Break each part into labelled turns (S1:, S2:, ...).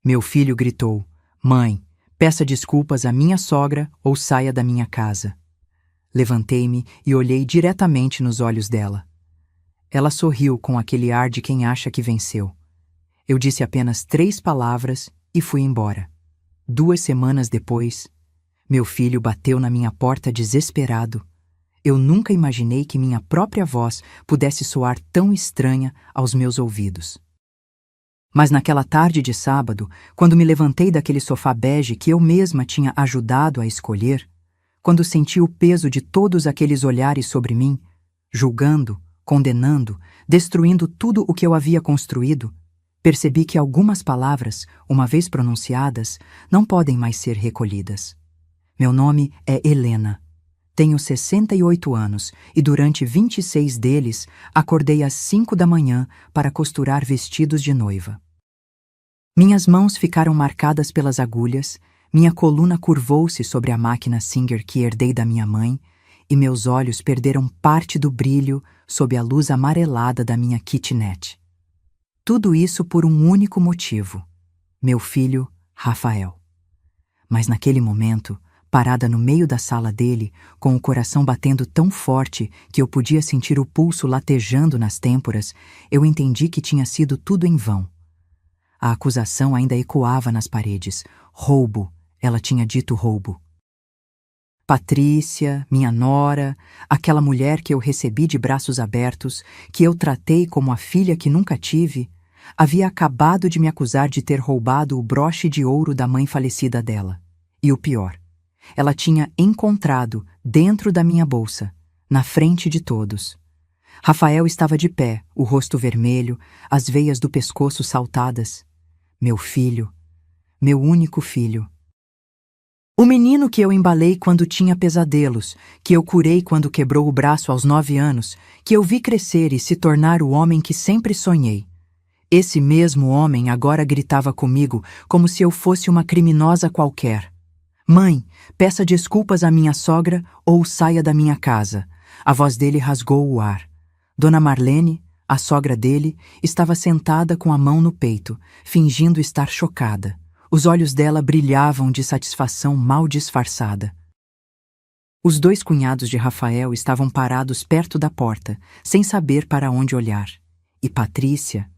S1: Meu filho gritou: "Mãe, peça desculpas à minha sogra ou saia da minha casa." Levantei-me e olhei diretamente nos olhos dela. Ela sorriu com aquele ar de quem acha que venceu. Eu disse apenas 3 palavras e fui embora. 2 semanas depois, meu filho bateu na minha porta desesperado. Eu nunca imaginei que minha própria voz pudesse soar tão estranha aos meus ouvidos. Mas naquela tarde de sábado, quando me levantei daquele sofá bege que eu mesma tinha ajudado a escolher, quando senti o peso de todos aqueles olhares sobre mim, julgando, condenando, destruindo tudo o que eu havia construído, percebi que algumas palavras, uma vez pronunciadas, não podem mais ser recolhidas. Meu nome é Helena. Tenho 68 anos e durante 26 deles acordei às 5 da manhã para costurar vestidos de noiva. Minhas mãos ficaram marcadas pelas agulhas, minha coluna curvou-se sobre a máquina Singer que herdei da minha mãe e meus olhos perderam parte do brilho sob a luz amarelada da minha kitnet. Tudo isso por um único motivo: meu filho, Rafael. Mas naquele momento, parada no meio da sala dele, com o coração batendo tão forte que eu podia sentir o pulso latejando nas têmporas, eu entendi que tinha sido tudo em vão. A acusação ainda ecoava nas paredes. Roubo, ela tinha dito roubo. Patrícia, minha nora, aquela mulher que eu recebi de braços abertos, que eu tratei como a filha que nunca tive, havia acabado de me acusar de ter roubado o broche de ouro da mãe falecida dela. E o pior, ela tinha encontrado dentro da minha bolsa, na frente de todos. Rafael estava de pé, o rosto vermelho, as veias do pescoço saltadas. Meu filho, meu único filho. O menino que eu embalei quando tinha pesadelos, que eu curei quando quebrou o braço aos 9 anos, que eu vi crescer e se tornar o homem que sempre sonhei. Esse mesmo homem agora gritava comigo como se eu fosse uma criminosa qualquer. "Mãe, peça desculpas à minha sogra ou saia da minha casa." A voz dele rasgou o ar. Dona Marlene, a sogra dele, estava sentada com a mão no peito, fingindo estar chocada. Os olhos dela brilhavam de satisfação mal disfarçada. Os 2 cunhados de Rafael estavam parados perto da porta, sem saber para onde olhar. E Patrícia?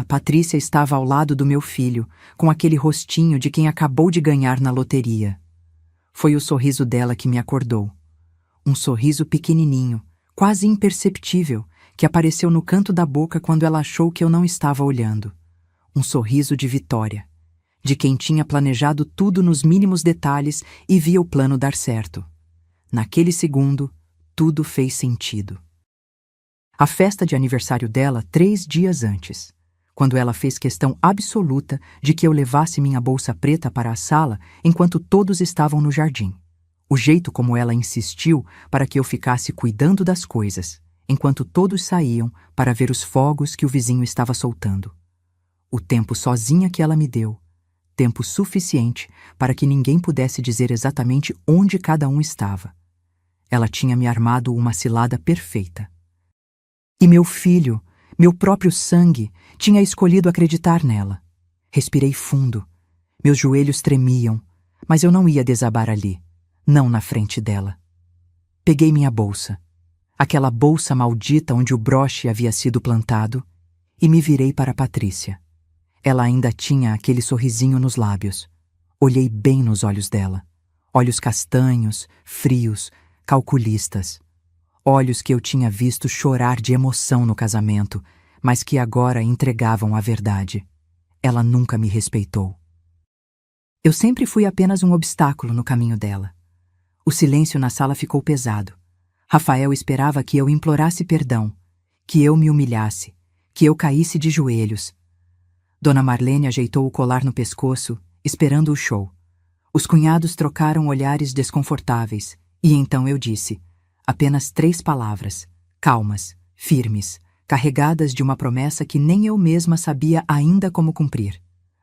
S1: Patrícia estava ao lado do meu filho, com aquele rostinho de quem acabou de ganhar na loteria. Foi o sorriso dela que me acordou. Um sorriso pequenininho, quase imperceptível, que apareceu no canto da boca quando ela achou que eu não estava olhando. Um sorriso de vitória, de quem tinha planejado tudo nos mínimos detalhes e via o plano dar certo. Naquele segundo, tudo fez sentido. A festa de aniversário dela 3 dias antes, quando ela fez questão absoluta de que eu levasse minha bolsa preta para a sala enquanto todos estavam no jardim. O jeito como ela insistiu para que eu ficasse cuidando das coisas, enquanto todos saíam para ver os fogos que o vizinho estava soltando. O tempo sozinha que ela me deu, tempo suficiente para que ninguém pudesse dizer exatamente onde cada um estava. Ela tinha me armado uma cilada perfeita. E meu filho, meu próprio sangue, tinha escolhido acreditar nela. Respirei fundo. Meus joelhos tremiam, mas eu não ia desabar ali, não na frente dela. Peguei minha bolsa, aquela bolsa maldita onde o broche havia sido plantado, e me virei para Patrícia. Ela ainda tinha aquele sorrisinho nos lábios. Olhei bem nos olhos dela. Olhos castanhos, frios, calculistas. Olhos que eu tinha visto chorar de emoção no casamento, mas que agora entregavam a verdade. Ela nunca me respeitou. Eu sempre fui apenas um obstáculo no caminho dela. O silêncio na sala ficou pesado. Rafael esperava que eu implorasse perdão, que eu me humilhasse, que eu caísse de joelhos. Dona Marlene ajeitou o colar no pescoço, esperando o show. Os cunhados trocaram olhares desconfortáveis, e então eu disse, apenas 3 palavras, calmas, firmes, carregadas de uma promessa que nem eu mesma sabia ainda como cumprir.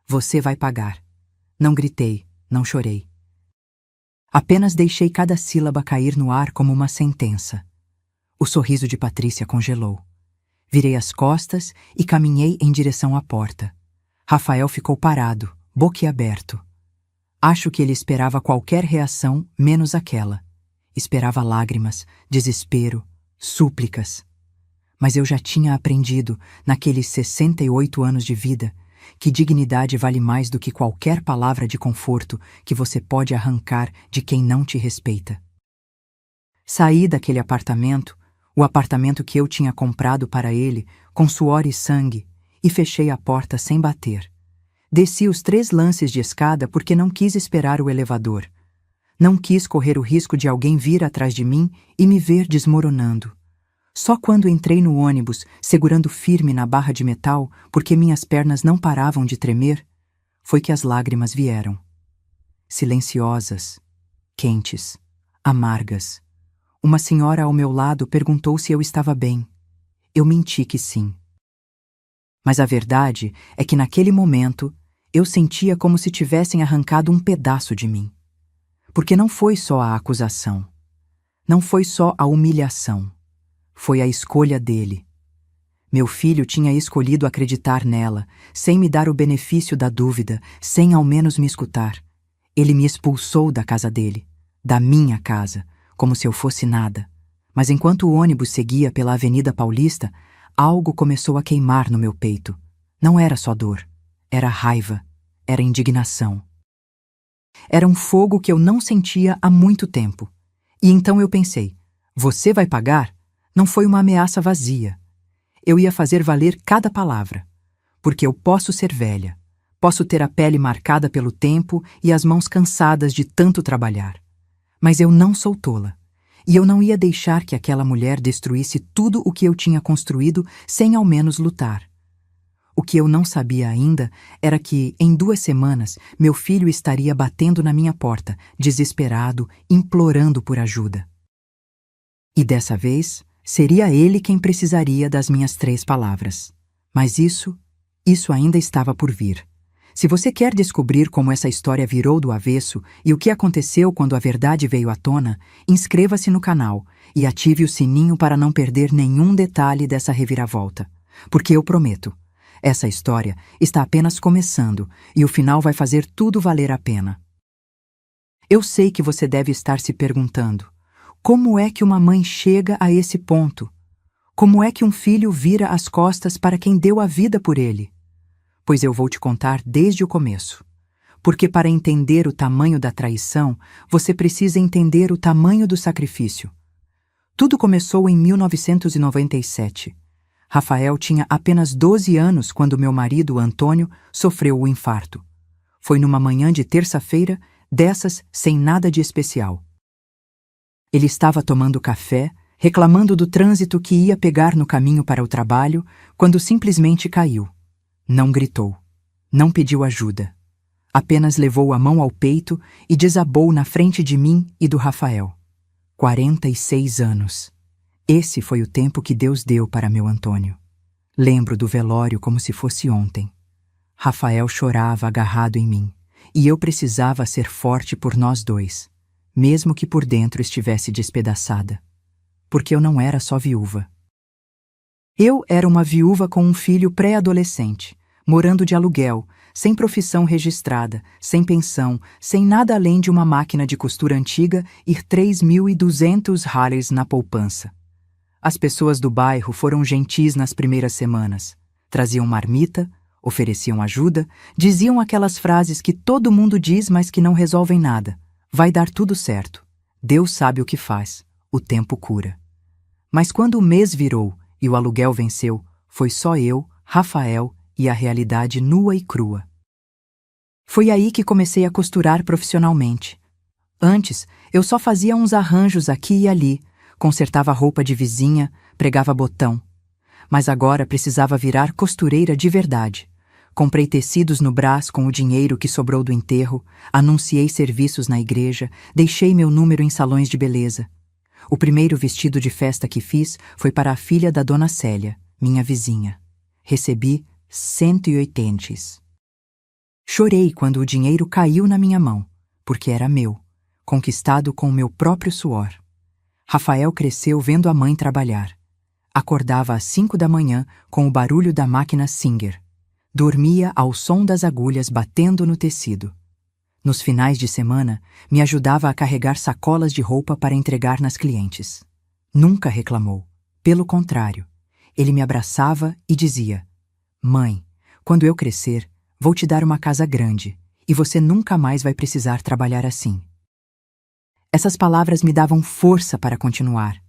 S1: Você vai pagar. Não gritei, não chorei. Apenas deixei cada sílaba cair no ar como uma sentença. O sorriso de Patrícia congelou. Virei as costas e caminhei em direção à porta. Rafael ficou parado, boquiaberto. Acho que ele esperava qualquer reação menos aquela. Esperava lágrimas, desespero, súplicas. Mas eu já tinha aprendido, naqueles 68 anos de vida, que dignidade vale mais do que qualquer palavra de conforto que você pode arrancar de quem não te respeita. Saí daquele apartamento, o apartamento que eu tinha comprado para ele, com suor e sangue, e fechei a porta sem bater. Desci os 3 lances de escada porque não quis esperar o elevador. Não quis correr o risco de alguém vir atrás de mim e me ver desmoronando. Só quando entrei no ônibus, segurando firme na barra de metal, porque minhas pernas não paravam de tremer, foi que as lágrimas vieram. Silenciosas, quentes, amargas. Uma senhora ao meu lado perguntou se eu estava bem. Eu menti que sim. Mas a verdade é que naquele momento eu sentia como se tivessem arrancado um pedaço de mim. Porque não foi só a acusação. Não foi só a humilhação. Foi a escolha dele. Meu filho tinha escolhido acreditar nela, sem me dar o benefício da dúvida, sem ao menos me escutar. Ele me expulsou da casa dele, da minha casa, como se eu fosse nada. Mas enquanto o ônibus seguia pela Avenida Paulista, algo começou a queimar no meu peito. Não era só dor, era raiva, era indignação. Era um fogo que eu não sentia há muito tempo. E então eu pensei, você vai pagar? Não foi uma ameaça vazia. Eu ia fazer valer cada palavra. Porque eu posso ser velha, posso ter a pele marcada pelo tempo e as mãos cansadas de tanto trabalhar. Mas eu não sou tola. E eu não ia deixar que aquela mulher destruísse tudo o que eu tinha construído sem ao menos lutar. O que eu não sabia ainda era que, em 2 semanas, meu filho estaria batendo na minha porta, desesperado, implorando por ajuda. E dessa vez, seria ele quem precisaria das minhas 3 palavras. Mas isso ainda estava por vir. Se você quer descobrir como essa história virou do avesso e o que aconteceu quando a verdade veio à tona, inscreva-se no canal e ative o sininho para não perder nenhum detalhe dessa reviravolta. Porque eu prometo, essa história está apenas começando e o final vai fazer tudo valer a pena. Eu sei que você deve estar se perguntando, como é que uma mãe chega a esse ponto? Como é que um filho vira as costas para quem deu a vida por ele? Pois eu vou te contar desde o começo. Porque para entender o tamanho da traição, você precisa entender o tamanho do sacrifício. Tudo começou em 1997. Rafael tinha apenas 12 anos quando meu marido, Antônio, sofreu o infarto. Foi numa manhã de terça-feira, dessas sem nada de especial. Ele estava tomando café, reclamando do trânsito que ia pegar no caminho para o trabalho, quando simplesmente caiu. Não gritou. Não pediu ajuda. Apenas levou a mão ao peito e desabou na frente de mim e do Rafael. 46 anos. Esse foi o tempo que Deus deu para meu Antônio. Lembro do velório como se fosse ontem. Rafael chorava agarrado em mim, e eu precisava ser forte por nós dois, mesmo que por dentro estivesse despedaçada. Porque eu não era só viúva. Eu era uma viúva com um filho pré-adolescente, morando de aluguel, sem profissão registrada, sem pensão, sem nada além de uma máquina de costura antiga e 3.200 reais na poupança. As pessoas do bairro foram gentis nas primeiras semanas. Traziam marmita, ofereciam ajuda, diziam aquelas frases que todo mundo diz, mas que não resolvem nada. Vai dar tudo certo. Deus sabe o que faz. O tempo cura. Mas quando o mês virou e o aluguel venceu, foi só eu, Rafael e a realidade nua e crua. Foi aí que comecei a costurar profissionalmente. Antes, eu só fazia uns arranjos aqui e ali, consertava roupa de vizinha, pregava botão. Mas agora precisava virar costureira de verdade. Comprei tecidos no Brás com o dinheiro que sobrou do enterro, anunciei serviços na igreja, deixei meu número em salões de beleza. O primeiro vestido de festa que fiz foi para a filha da dona Célia, minha vizinha. Recebi 180. Chorei quando o dinheiro caiu na minha mão, porque era meu, conquistado com o meu próprio suor. Rafael cresceu vendo a mãe trabalhar. Acordava às 5 da manhã com o barulho da máquina Singer. Dormia ao som das agulhas batendo no tecido. Nos finais de semana, me ajudava a carregar sacolas de roupa para entregar nas clientes. Nunca reclamou. Pelo contrário, ele me abraçava e dizia: "Mãe, quando eu crescer, vou te dar uma casa grande e você nunca mais vai precisar trabalhar assim." Essas palavras me davam força para continuar.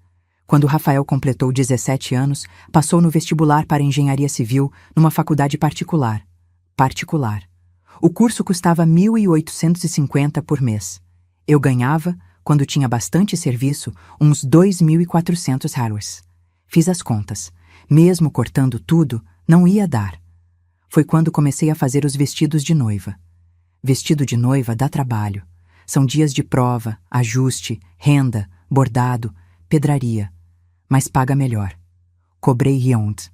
S1: Quando Rafael completou 17 anos, passou no vestibular para engenharia civil numa faculdade particular. O curso custava 1.850 por mês. Eu ganhava, quando tinha bastante serviço, uns 2.400 reais. Fiz as contas. Mesmo cortando tudo, não ia dar. Foi quando comecei a fazer os vestidos de noiva. Vestido de noiva dá trabalho. São dias de prova, ajuste, renda, bordado, pedraria. Mas paga melhor. Cobrei Riond.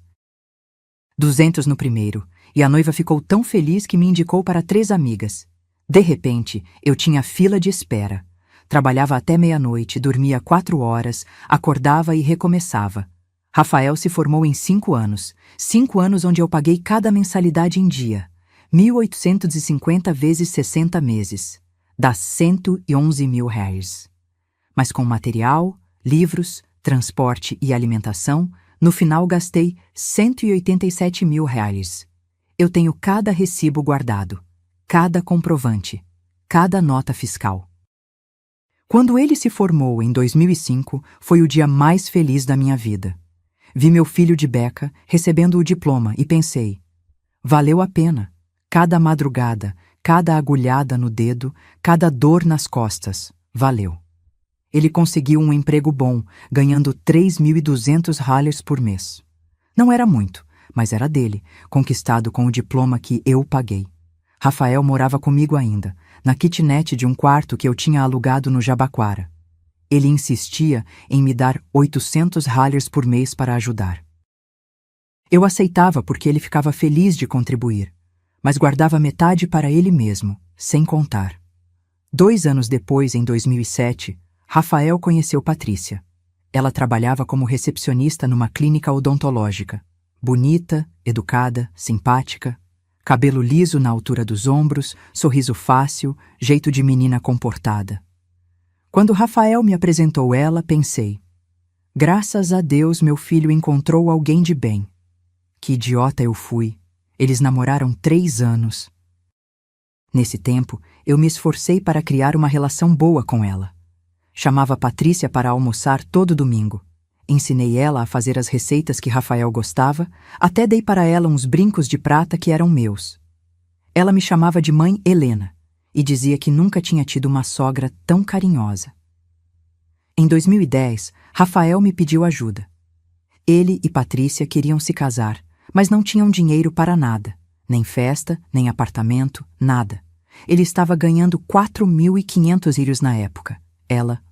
S1: 200 no primeiro, e a noiva ficou tão feliz que me indicou para 3 amigas. De repente, eu tinha fila de espera. Trabalhava até meia-noite, dormia 4 horas, acordava e recomeçava. Rafael se formou em 5 anos. 5 anos onde eu paguei cada mensalidade em dia. 1.850 vezes 60 meses. Dá 111 mil reais. Mas com material, livros, transporte e alimentação, no final gastei 187 mil reais. Eu tenho cada recibo guardado, cada comprovante, cada nota fiscal. Quando ele se formou em 2005, foi o dia mais feliz da minha vida. Vi meu filho de beca recebendo o diploma e pensei: valeu a pena. Cada madrugada, cada agulhada no dedo, cada dor nas costas, valeu. Ele conseguiu um emprego bom, ganhando 3.200 reais por mês. Não era muito, mas era dele, conquistado com o diploma que eu paguei. Rafael morava comigo ainda, na kitnet de um quarto que eu tinha alugado no Jabaquara. Ele insistia em me dar 800 reais por mês para ajudar. Eu aceitava porque ele ficava feliz de contribuir, mas guardava metade para ele mesmo, sem contar. 2 anos depois, em 2007, Rafael conheceu Patrícia. Ela trabalhava como recepcionista numa clínica odontológica. Bonita, educada, simpática, cabelo liso na altura dos ombros, sorriso fácil, jeito de menina comportada. Quando Rafael me apresentou ela, pensei: graças a Deus meu filho encontrou alguém de bem. Que idiota eu fui. Eles namoraram 3 anos. Nesse tempo, eu me esforcei para criar uma relação boa com ela. Chamava Patrícia para almoçar todo domingo. Ensinei ela a fazer as receitas que Rafael gostava, até dei para ela uns brincos de prata que eram meus. Ela me chamava de mãe Helena e dizia que nunca tinha tido uma sogra tão carinhosa. Em 2010, Rafael me pediu ajuda. Ele e Patrícia queriam se casar, mas não tinham dinheiro para nada, nem festa, nem apartamento, nada. Ele estava ganhando 4.500 euros na época. Ela,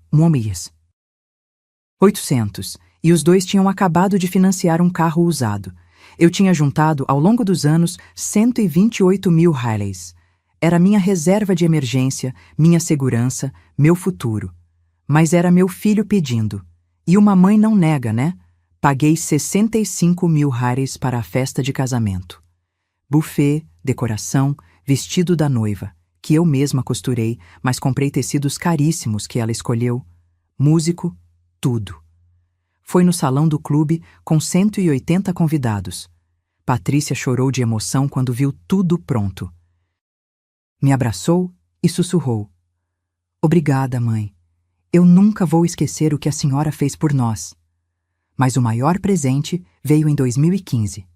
S1: 800, e os dois tinham acabado de financiar um carro usado. Eu tinha juntado, ao longo dos anos, 128 mil reais. Era minha reserva de emergência, minha segurança, meu futuro. Mas era meu filho pedindo. E uma mãe não nega, né? Paguei 65 mil reais para a festa de casamento. Buffet, decoração, vestido da noiva, que eu mesma costurei, mas comprei tecidos caríssimos que ela escolheu. Músico, tudo. Foi no salão do clube com 180 convidados. Patrícia chorou de emoção quando viu tudo pronto. Me abraçou e sussurrou: obrigada, mãe. Eu nunca vou esquecer o que a senhora fez por nós. Mas o maior presente veio em 2015.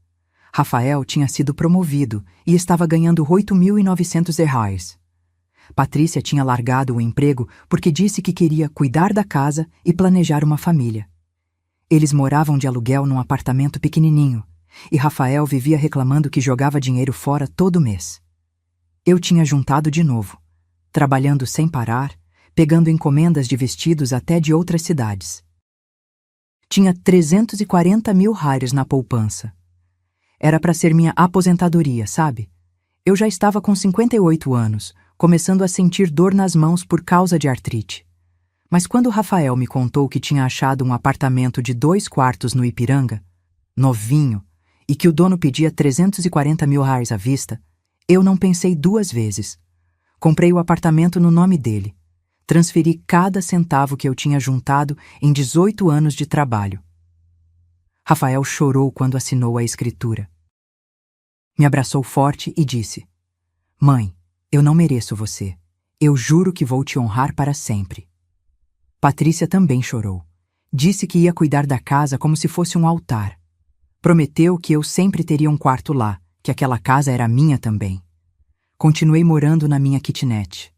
S1: Rafael tinha sido promovido e estava ganhando 8.900 reais. Patrícia tinha largado o emprego porque disse que queria cuidar da casa e planejar uma família. Eles moravam de aluguel num apartamento pequenininho, e Rafael vivia reclamando que jogava dinheiro fora todo mês. Eu tinha juntado de novo, trabalhando sem parar, pegando encomendas de vestidos até de outras cidades. Tinha 340 mil reais na poupança. Era para ser minha aposentadoria, sabe? Eu já estava com 58 anos, começando a sentir dor nas mãos por causa de artrite. Mas quando Rafael me contou que tinha achado um apartamento de 2 quartos no Ipiranga, novinho, e que o dono pedia 340 mil reais à vista, eu não pensei duas vezes. Comprei o apartamento no nome dele. Transferi cada centavo que eu tinha juntado em 18 anos de trabalho. Rafael chorou quando assinou a escritura. Me abraçou forte e disse: Mãe, eu não mereço você. Eu juro que vou te honrar para sempre. Patrícia também chorou. Disse que ia cuidar da casa como se fosse um altar. Prometeu que eu sempre teria um quarto lá, que aquela casa era minha também. Continuei morando na minha kitnet.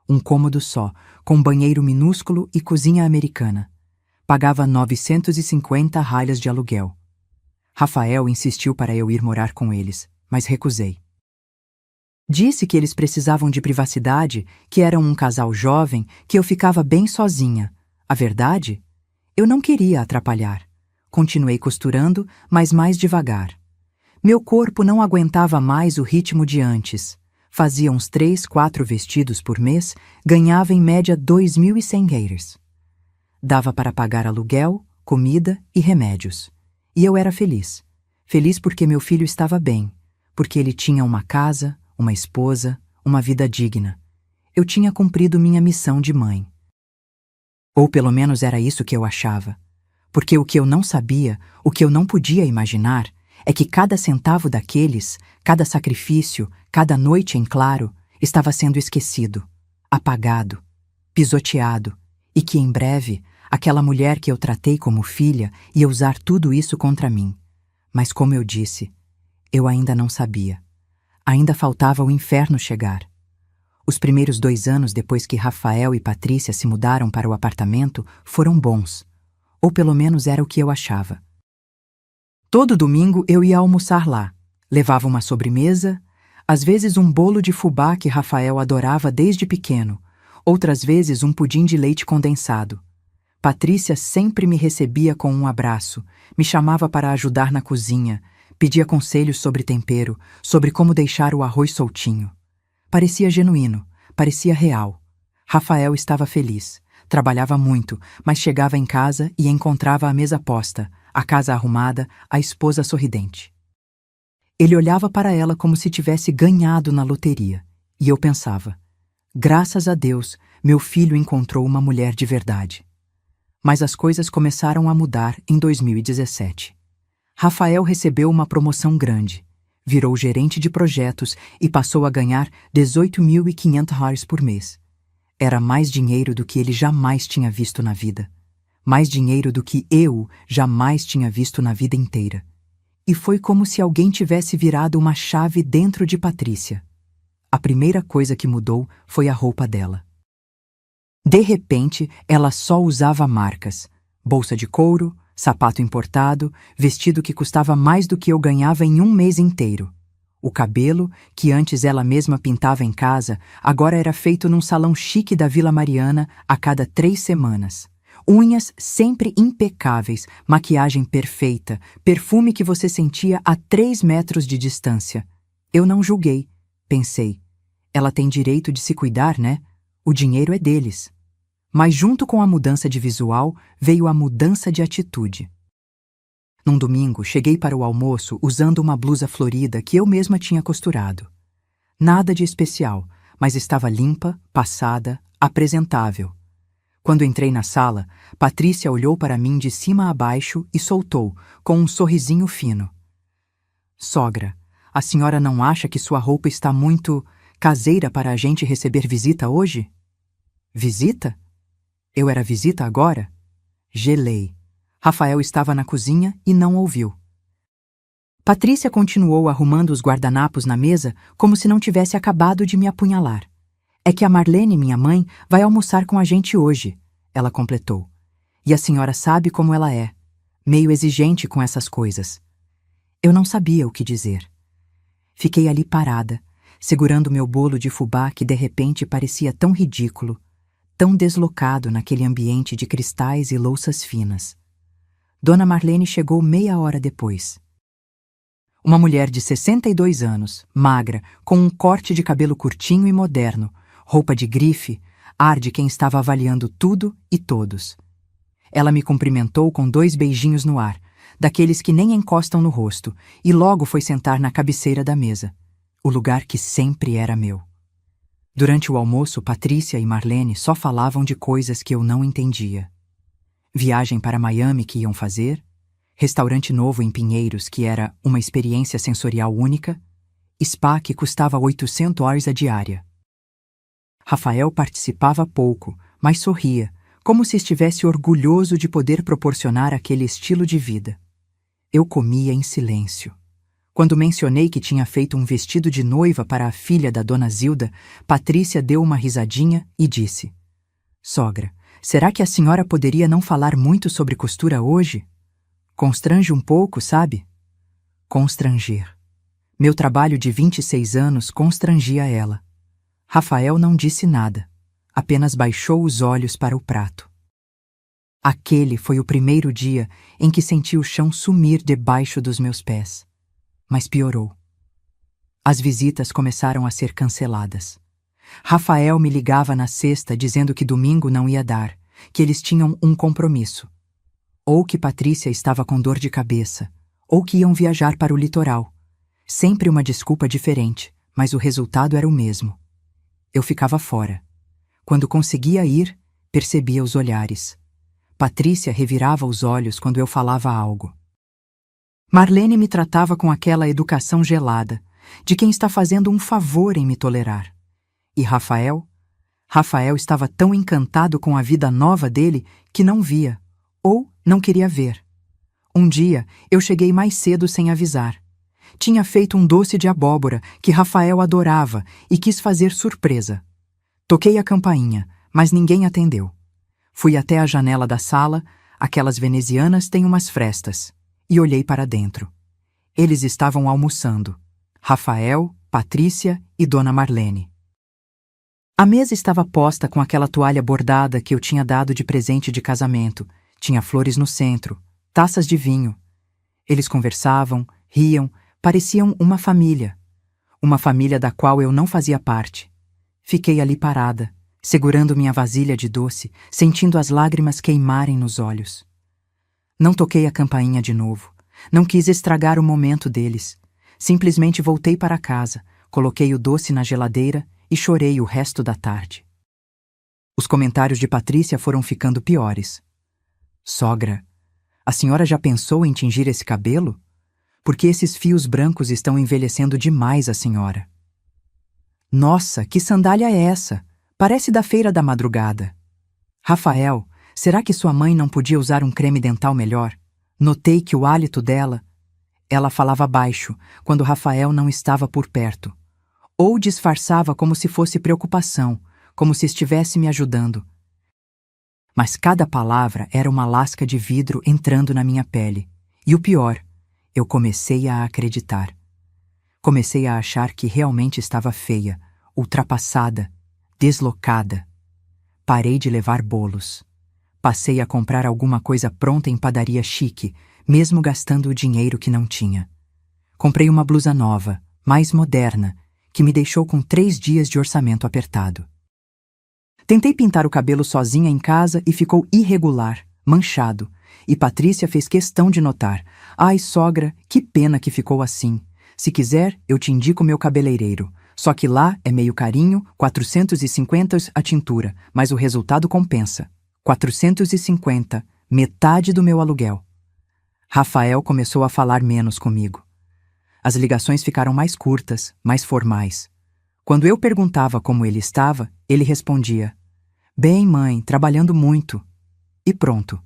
S1: Um cômodo só, com banheiro minúsculo e cozinha americana. Pagava 950 ralhas de aluguel. Rafael insistiu para eu ir morar com eles, mas recusei. Disse que eles precisavam de privacidade, que eram um casal jovem, que eu ficava bem sozinha. A verdade? Eu não queria atrapalhar. Continuei costurando, mas mais devagar. Meu corpo não aguentava mais o ritmo de antes. Fazia uns 3, 4 vestidos por mês, ganhava em média 2.100 reais. Dava para pagar aluguel, comida e remédios. E eu era feliz. Feliz porque meu filho estava bem, porque ele tinha uma casa, uma esposa, uma vida digna. Eu tinha cumprido minha missão de mãe. Ou pelo menos era isso que eu achava. Porque o que eu não sabia, o que eu não podia imaginar, é que cada centavo daqueles, cada sacrifício, cada noite em claro, estava sendo esquecido, apagado, pisoteado, e que em breve aquela mulher que eu tratei como filha ia usar tudo isso contra mim. Mas como eu disse, eu ainda não sabia. Ainda faltava o inferno chegar. Os primeiros 2 anos depois que Rafael e Patrícia se mudaram para o apartamento foram bons. Ou pelo menos era o que eu achava. Todo domingo eu ia almoçar lá. Levava uma sobremesa, às vezes um bolo de fubá que Rafael adorava desde pequeno, outras vezes um pudim de leite condensado. Patrícia sempre me recebia com um abraço, me chamava para ajudar na cozinha, pedia conselhos sobre tempero, sobre como deixar o arroz soltinho. Parecia genuíno, parecia real. Rafael estava feliz. Trabalhava muito, mas chegava em casa e encontrava a mesa posta, a casa arrumada, a esposa sorridente. Ele olhava para ela como se tivesse ganhado na loteria, e eu pensava: graças a Deus, meu filho encontrou uma mulher de verdade. Mas as coisas começaram a mudar em 2017. Rafael recebeu uma promoção grande, virou gerente de projetos e passou a ganhar 18.500 reais por mês. Era mais dinheiro do que ele jamais tinha visto na vida. Mais dinheiro do que eu jamais tinha visto na vida inteira. E foi como se alguém tivesse virado uma chave dentro de Patrícia. A primeira coisa que mudou foi a roupa dela. De repente, ela só usava marcas. Bolsa de couro, sapato importado, vestido que custava mais do que eu ganhava em um mês inteiro. O cabelo, que antes ela mesma pintava em casa, agora era feito num salão chique da Vila Mariana a cada 3 semanas. Unhas sempre impecáveis, maquiagem perfeita, perfume que você sentia a 3 metros de distância. Eu não julguei. Pensei, ela tem direito de se cuidar, né? O dinheiro é deles. Mas junto com a mudança de visual, veio a mudança de atitude. Num domingo, cheguei para o almoço usando uma blusa florida que eu mesma tinha costurado. Nada de especial, mas estava limpa, passada, apresentável. Quando entrei na sala, Patrícia olhou para mim de cima a baixo e soltou, com um sorrisinho fino: Sogra, a senhora não acha que sua roupa está muito caseira para a gente receber visita hoje? Visita? Eu era visita agora? Gelei. Rafael estava na cozinha e não ouviu. Patrícia continuou arrumando os guardanapos na mesa como se não tivesse acabado de me apunhalar. É que a Marlene, minha mãe, vai almoçar com a gente hoje, ela completou. E a senhora sabe como ela é, meio exigente com essas coisas. Eu não sabia o que dizer. Fiquei ali parada, segurando meu bolo de fubá que de repente parecia tão ridículo, tão deslocado naquele ambiente de cristais e louças finas. Dona Marlene chegou meia hora depois. Uma mulher de 62 anos, magra, com um corte de cabelo curtinho e moderno, roupa de grife, ar de quem estava avaliando tudo e todos. Ela me cumprimentou com 2 beijinhos no ar, daqueles que nem encostam no rosto, e logo foi sentar na cabeceira da mesa, o lugar que sempre era meu. Durante o almoço, Patrícia e Marlene só falavam de coisas que eu não entendia. Viagem para Miami que iam fazer, restaurante novo em Pinheiros que era uma experiência sensorial única, spa que custava $800 a diária. Rafael participava pouco, mas sorria, como se estivesse orgulhoso de poder proporcionar aquele estilo de vida. Eu comia em silêncio. Quando mencionei que tinha feito um vestido de noiva para a filha da dona Zilda, Patrícia deu uma risadinha e disse: "Sogra, será que a senhora poderia não falar muito sobre costura hoje? Constrange um pouco, sabe?" Constranger. Meu trabalho de 26 anos constrangia ela. Rafael não disse nada, apenas baixou os olhos para o prato. Aquele foi o primeiro dia em que senti o chão sumir debaixo dos meus pés. Mas piorou. As visitas começaram a ser canceladas. Rafael me ligava na sexta dizendo que domingo não ia dar, que eles tinham um compromisso. Ou que Patrícia estava com dor de cabeça, ou que iam viajar para o litoral. Sempre uma desculpa diferente, mas o resultado era o mesmo. Eu ficava fora. Quando conseguia ir, percebia os olhares. Patrícia revirava os olhos quando eu falava algo. Marlene me tratava com aquela educação gelada, de quem está fazendo um favor em me tolerar. E Rafael? Rafael estava tão encantado com a vida nova dele que não via, ou não queria ver. Um dia, eu cheguei mais cedo sem avisar. Tinha feito um doce de abóbora que Rafael adorava e quis fazer surpresa. Toquei a campainha, mas ninguém atendeu. Fui até a janela da sala, aquelas venezianas têm umas frestas, e olhei para dentro. Eles estavam almoçando. Rafael, Patrícia e Dona Marlene. A mesa estava posta com aquela toalha bordada que eu tinha dado de presente de casamento. Tinha flores no centro, taças de vinho. Eles conversavam, riam, pareciam uma família. Uma família da qual eu não fazia parte. Fiquei ali parada, segurando minha vasilha de doce, sentindo as lágrimas queimarem nos olhos. Não toquei a campainha de novo. Não quis estragar o momento deles. Simplesmente voltei para casa, coloquei o doce na geladeira e chorei o resto da tarde. Os comentários de Patrícia foram ficando piores. "Sogra, a senhora já pensou em tingir esse cabelo? Porque esses fios brancos estão envelhecendo demais a senhora." "Nossa, que sandália é essa? Parece da feira da madrugada." "Rafael, será que sua mãe não podia usar um creme dental melhor?" Notei que o hálito dela... Ela falava baixo, quando Rafael não estava por perto. Ou disfarçava como se fosse preocupação, como se estivesse me ajudando. Mas cada palavra era uma lasca de vidro entrando na minha pele. E o pior, eu comecei a acreditar. Comecei a achar que realmente estava feia, ultrapassada, deslocada. Parei de levar bolos. Passei a comprar alguma coisa pronta em padaria chique, mesmo gastando o dinheiro que não tinha. Comprei uma blusa nova, mais moderna, que me deixou com 3 dias de orçamento apertado. Tentei pintar o cabelo sozinha em casa e ficou irregular, manchado, e Patrícia fez questão de notar. "Ai, sogra, que pena que ficou assim. Se quiser, eu te indico meu cabeleireiro. Só que lá é meio carinho, 450 a tintura, mas o resultado compensa. 450, metade do meu aluguel." Rafael começou a falar menos comigo. As ligações ficaram mais curtas, mais formais. Quando eu perguntava como ele estava, ele respondia: "Bem, mãe, trabalhando muito." E pronto.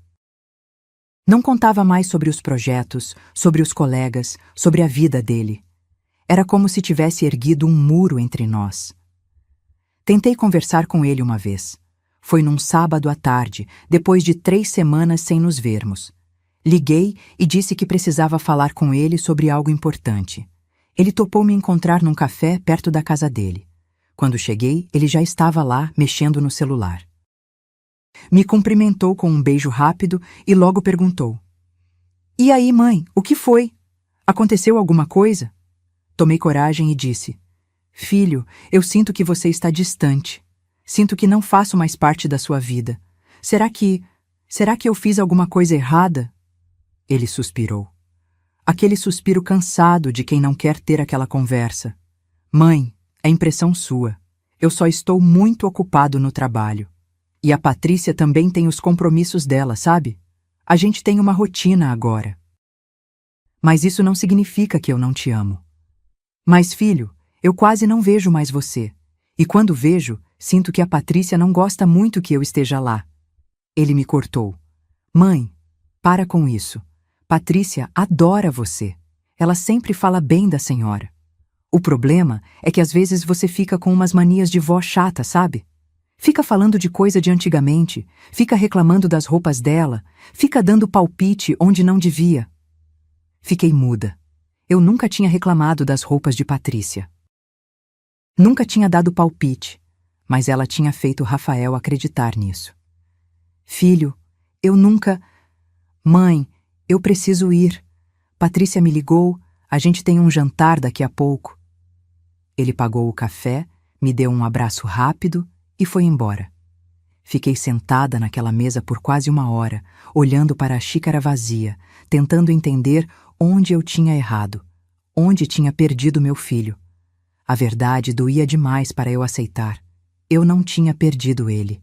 S1: Não contava mais sobre os projetos, sobre os colegas, sobre a vida dele. Era como se tivesse erguido um muro entre nós. Tentei conversar com ele uma vez. Foi num sábado à tarde, depois de 3 semanas sem nos vermos. Liguei e disse que precisava falar com ele sobre algo importante. Ele topou me encontrar num café perto da casa dele. Quando cheguei, ele já estava lá, mexendo no celular. Me cumprimentou com um beijo rápido e logo perguntou: "E aí, mãe, o que foi? Aconteceu alguma coisa?" Tomei coragem e disse: "Filho, eu sinto que você está distante. Sinto que não faço mais parte da sua vida. Será que eu fiz alguma coisa errada?" Ele suspirou. Aquele suspiro cansado de quem não quer ter aquela conversa. Mãe, é impressão sua. Eu só estou muito ocupado no trabalho. E a Patrícia também tem os compromissos dela, sabe? A gente tem uma rotina agora. Mas isso não significa que eu não te amo. Mas, filho, eu quase não vejo mais você. E quando vejo, sinto que a Patrícia não gosta muito que eu esteja lá. Ele me cortou. Mãe, para com isso. Patrícia adora você. Ela sempre fala bem da senhora. O problema é que às vezes você fica com umas manias de vó chata, sabe? Fica falando de coisa de antigamente, fica reclamando das roupas dela, fica dando palpite onde não devia. Fiquei muda. Eu nunca tinha reclamado das roupas de Patrícia. Nunca tinha dado palpite, mas ela tinha feito Rafael acreditar nisso. Filho, eu nunca... Mãe, eu preciso ir. Patrícia me ligou, a gente tem um jantar daqui a pouco. Ele pagou o café, me deu um abraço rápido e foi embora. Fiquei sentada naquela mesa por quase 1 hora, olhando para a xícara vazia, tentando entender onde eu tinha errado, onde tinha perdido meu filho. A verdade doía demais para eu aceitar. Eu não tinha perdido ele.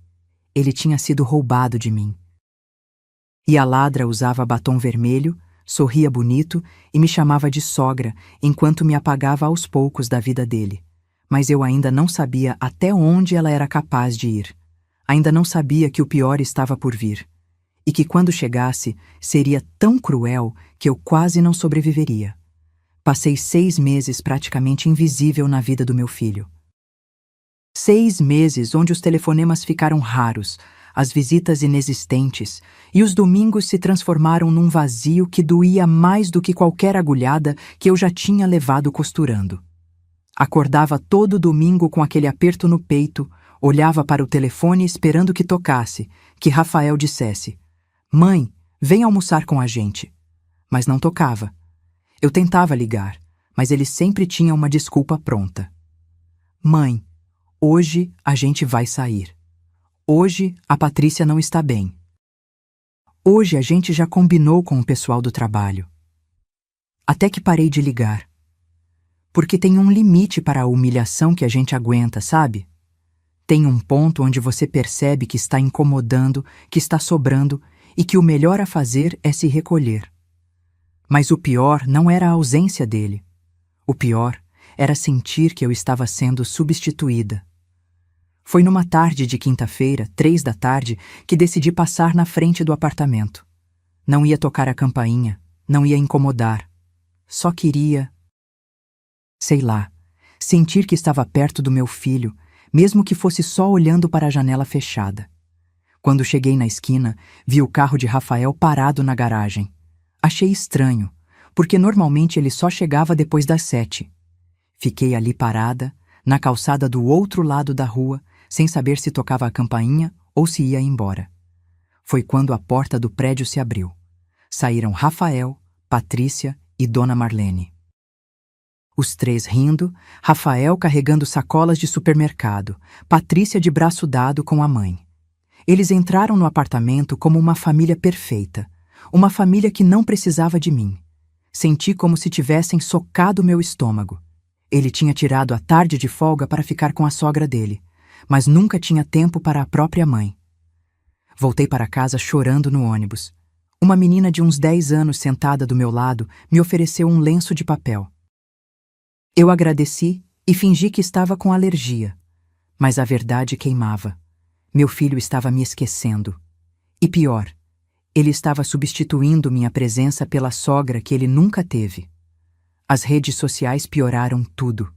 S1: Ele tinha sido roubado de mim. E a ladra usava batom vermelho, sorria bonito e me chamava de sogra enquanto me apagava aos poucos da vida dele. Mas eu ainda não sabia até onde ela era capaz de ir. Ainda não sabia que o pior estava por vir. E que quando chegasse, seria tão cruel que eu quase não sobreviveria. Passei 6 meses praticamente invisível na vida do meu filho. 6 meses onde os telefonemas ficaram raros, as visitas inexistentes, e os domingos se transformaram num vazio que doía mais do que qualquer agulhada que eu já tinha levado costurando. Acordava todo domingo com aquele aperto no peito, olhava para o telefone esperando que tocasse, que Rafael dissesse: Mãe, vem almoçar com a gente. Mas não tocava. Eu tentava ligar, mas ele sempre tinha uma desculpa pronta. Mãe, hoje a gente vai sair. Hoje a Patrícia não está bem. Hoje a gente já combinou com o pessoal do trabalho. Até que parei de ligar. Porque tem um limite para a humilhação que a gente aguenta, sabe? Tem um ponto onde você percebe que está incomodando, que está sobrando e que o melhor a fazer é se recolher. Mas o pior não era a ausência dele. O pior era sentir que eu estava sendo substituída. Foi numa tarde de quinta-feira, 3 da tarde, que decidi passar na frente do apartamento. Não ia tocar a campainha, não ia incomodar. Só queria... sei lá, sentir que estava perto do meu filho, mesmo que fosse só olhando para a janela fechada. Quando cheguei na esquina, vi o carro de Rafael parado na garagem. Achei estranho, porque normalmente ele só chegava depois das 7. Fiquei ali parada, na calçada do outro lado da rua, sem saber se tocava a campainha ou se ia embora. Foi quando a porta do prédio se abriu. Saíram Rafael, Patrícia e Dona Marlene. Os 3 rindo, Rafael carregando sacolas de supermercado, Patrícia de braço dado com a mãe. Eles entraram no apartamento como uma família perfeita, uma família que não precisava de mim. Senti como se tivessem socado meu estômago. Ele tinha tirado a tarde de folga para ficar com a sogra dele, mas nunca tinha tempo para a própria mãe. Voltei para casa chorando no ônibus. Uma menina de uns 10 anos sentada do meu lado me ofereceu um lenço de papel. Eu agradeci e fingi que estava com alergia, mas a verdade queimava. Meu filho estava me esquecendo. E pior, ele estava substituindo minha presença pela sogra que ele nunca teve. As redes sociais pioraram tudo.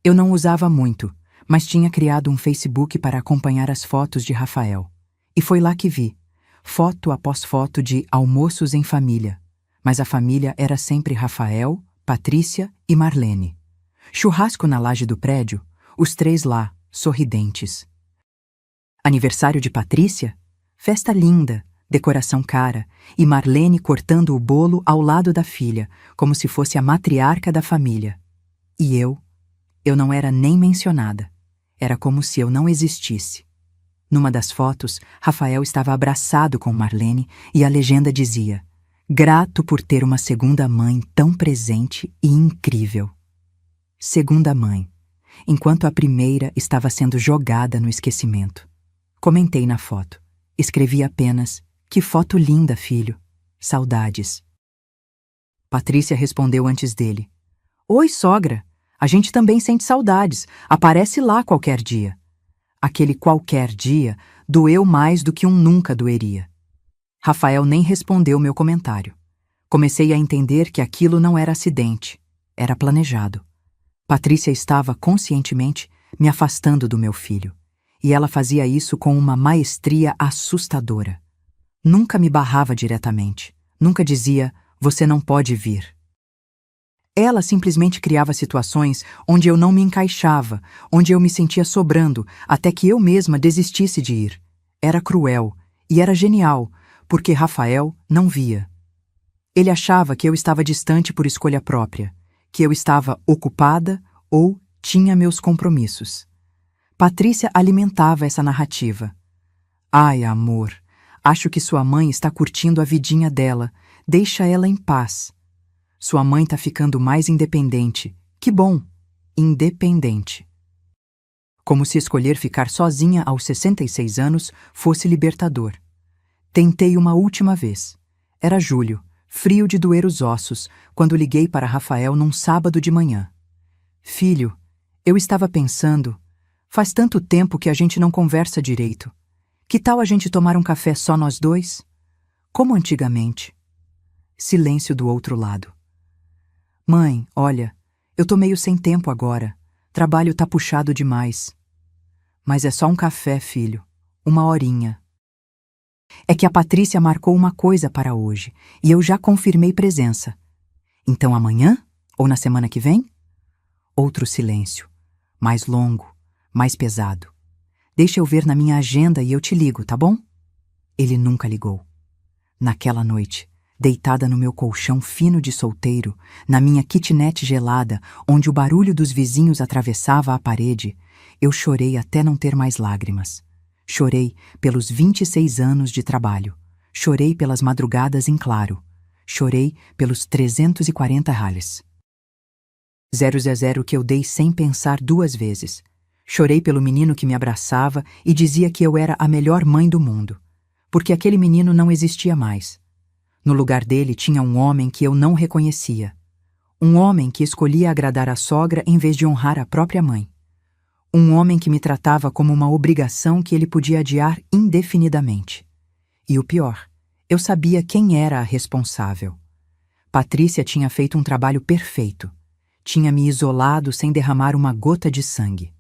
S1: Eu não usava muito, mas tinha criado um Facebook para acompanhar as fotos de Rafael. E foi lá que vi, foto após foto de almoços em família. Mas a família era sempre Rafael, Patrícia e Marlene. Churrasco na laje do prédio, os 3 lá, sorridentes. Aniversário de Patrícia? Festa linda, decoração cara, e Marlene cortando o bolo ao lado da filha, como se fosse a matriarca da família. E eu não era nem mencionada. Era como se eu não existisse. Numa das fotos, Rafael estava abraçado com Marlene e a legenda dizia: grato por ter uma segunda mãe tão presente e incrível. Segunda mãe, enquanto a primeira estava sendo jogada no esquecimento. Comentei na foto. Escrevi apenas: "Que foto linda, filho. Saudades." Patrícia respondeu antes dele: "Oi, sogra. A gente também sente saudades. Aparece lá qualquer dia." Aquele qualquer dia doeu mais do que um nunca doeria. Rafael nem respondeu meu comentário. Comecei a entender que aquilo não era acidente, era planejado. Patrícia estava, conscientemente, me afastando do meu filho. E ela fazia isso com uma maestria assustadora. Nunca me barrava diretamente. Nunca dizia: "Você não pode vir." Ela simplesmente criava situações onde eu não me encaixava, onde eu me sentia sobrando, até que eu mesma desistisse de ir. Era cruel e era genial, porque Rafael não via. Ele achava que eu estava distante por escolha própria, que eu estava ocupada ou tinha meus compromissos. Patrícia alimentava essa narrativa. "Ai, amor, acho que sua mãe está curtindo a vidinha dela. Deixa ela em paz. Sua mãe está ficando mais independente. Que bom, independente." Como se escolher ficar sozinha aos 66 anos fosse libertador. Tentei uma última vez. Era julho, frio de doer os ossos, quando liguei para Rafael num sábado de manhã. "Filho, eu estava pensando, faz tanto tempo que a gente não conversa direito. Que tal a gente tomar um café só nós dois? Como antigamente." Silêncio do outro lado. "Mãe, olha, eu tô meio sem tempo agora. Trabalho tá puxado demais." "Mas é só um café, filho. 1 horinha." É que a Patrícia marcou uma coisa para hoje, e eu já confirmei presença. "Então amanhã? Ou na semana que vem?" Outro silêncio. Mais longo, mais pesado. "Deixa eu ver na minha agenda e eu te ligo, tá bom?" Ele nunca ligou. Naquela noite, deitada no meu colchão fino de solteiro, na minha kitnet gelada, onde o barulho dos vizinhos atravessava a parede, eu chorei até não ter mais lágrimas. Chorei pelos 26 anos de trabalho. Chorei pelas madrugadas em claro. Chorei pelos 340 reais. 000 que eu dei sem pensar 2 vezes. Chorei pelo menino que me abraçava e dizia que eu era a melhor mãe do mundo. Porque aquele menino não existia mais. No lugar dele tinha um homem que eu não reconhecia. Um homem que escolhia agradar a sogra em vez de honrar a própria mãe. Um homem que me tratava como uma obrigação que ele podia adiar indefinidamente. E o pior, eu sabia quem era a responsável. Patrícia tinha feito um trabalho perfeito. Tinha me isolado sem derramar uma gota de sangue.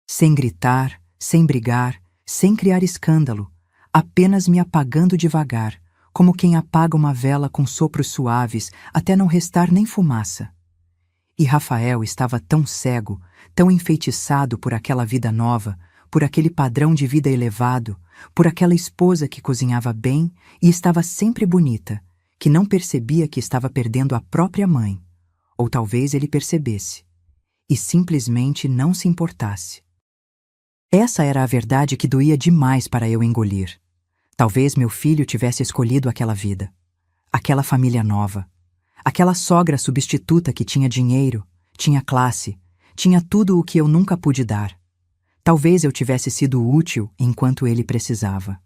S1: Sem gritar, sem brigar, sem criar escândalo, apenas me apagando devagar, como quem apaga uma vela com sopros suaves até não restar nem fumaça. E Rafael estava tão cego, tão enfeitiçado por aquela vida nova, por aquele padrão de vida elevado, por aquela esposa que cozinhava bem e estava sempre bonita, que não percebia que estava perdendo a própria mãe. Ou talvez ele percebesse e simplesmente não se importasse. Essa era a verdade que doía demais para eu engolir. Talvez meu filho tivesse escolhido aquela vida, aquela família nova, aquela sogra substituta que tinha dinheiro, tinha classe, tinha tudo o que eu nunca pude dar. Talvez eu tivesse sido útil enquanto ele precisava.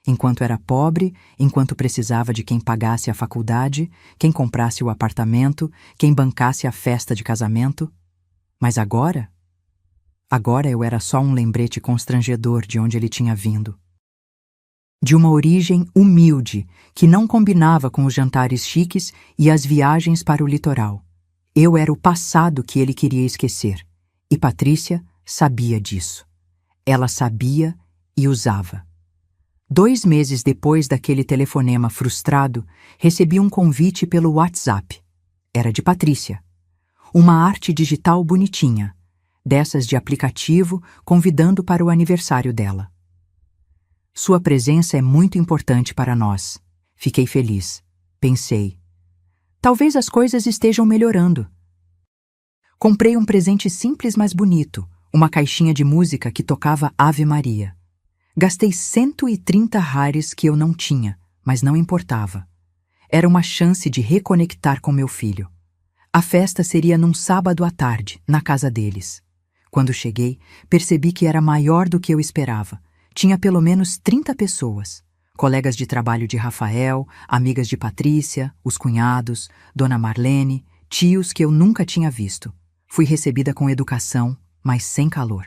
S1: Enquanto era pobre, enquanto precisava de quem pagasse a faculdade, quem comprasse o apartamento, quem bancasse a festa de casamento. Mas agora? Agora eu era só um lembrete constrangedor de onde ele tinha vindo. De uma origem humilde, que não combinava com os jantares chiques e as viagens para o litoral. Eu era o passado que ele queria esquecer, e Patrícia sabia disso. Ela sabia e usava. 2 meses depois daquele telefonema frustrado, recebi um convite pelo WhatsApp. Era de Patrícia. Uma arte digital bonitinha, dessas de aplicativo, convidando para o aniversário dela. Sua presença é muito importante para nós. Fiquei feliz. Pensei. Talvez as coisas estejam melhorando. Comprei um presente simples, mas bonito, uma caixinha de música que tocava Ave Maria. Gastei 130 reais que eu não tinha, mas não importava. Era uma chance de reconectar com meu filho. A festa seria num sábado à tarde, na casa deles. Quando cheguei, percebi que era maior do que eu esperava. Tinha pelo menos 30 pessoas. Colegas de trabalho de Rafael, amigas de Patrícia, os cunhados, Dona Marlene, tios que eu nunca tinha visto. Fui recebida com educação, mas sem calor.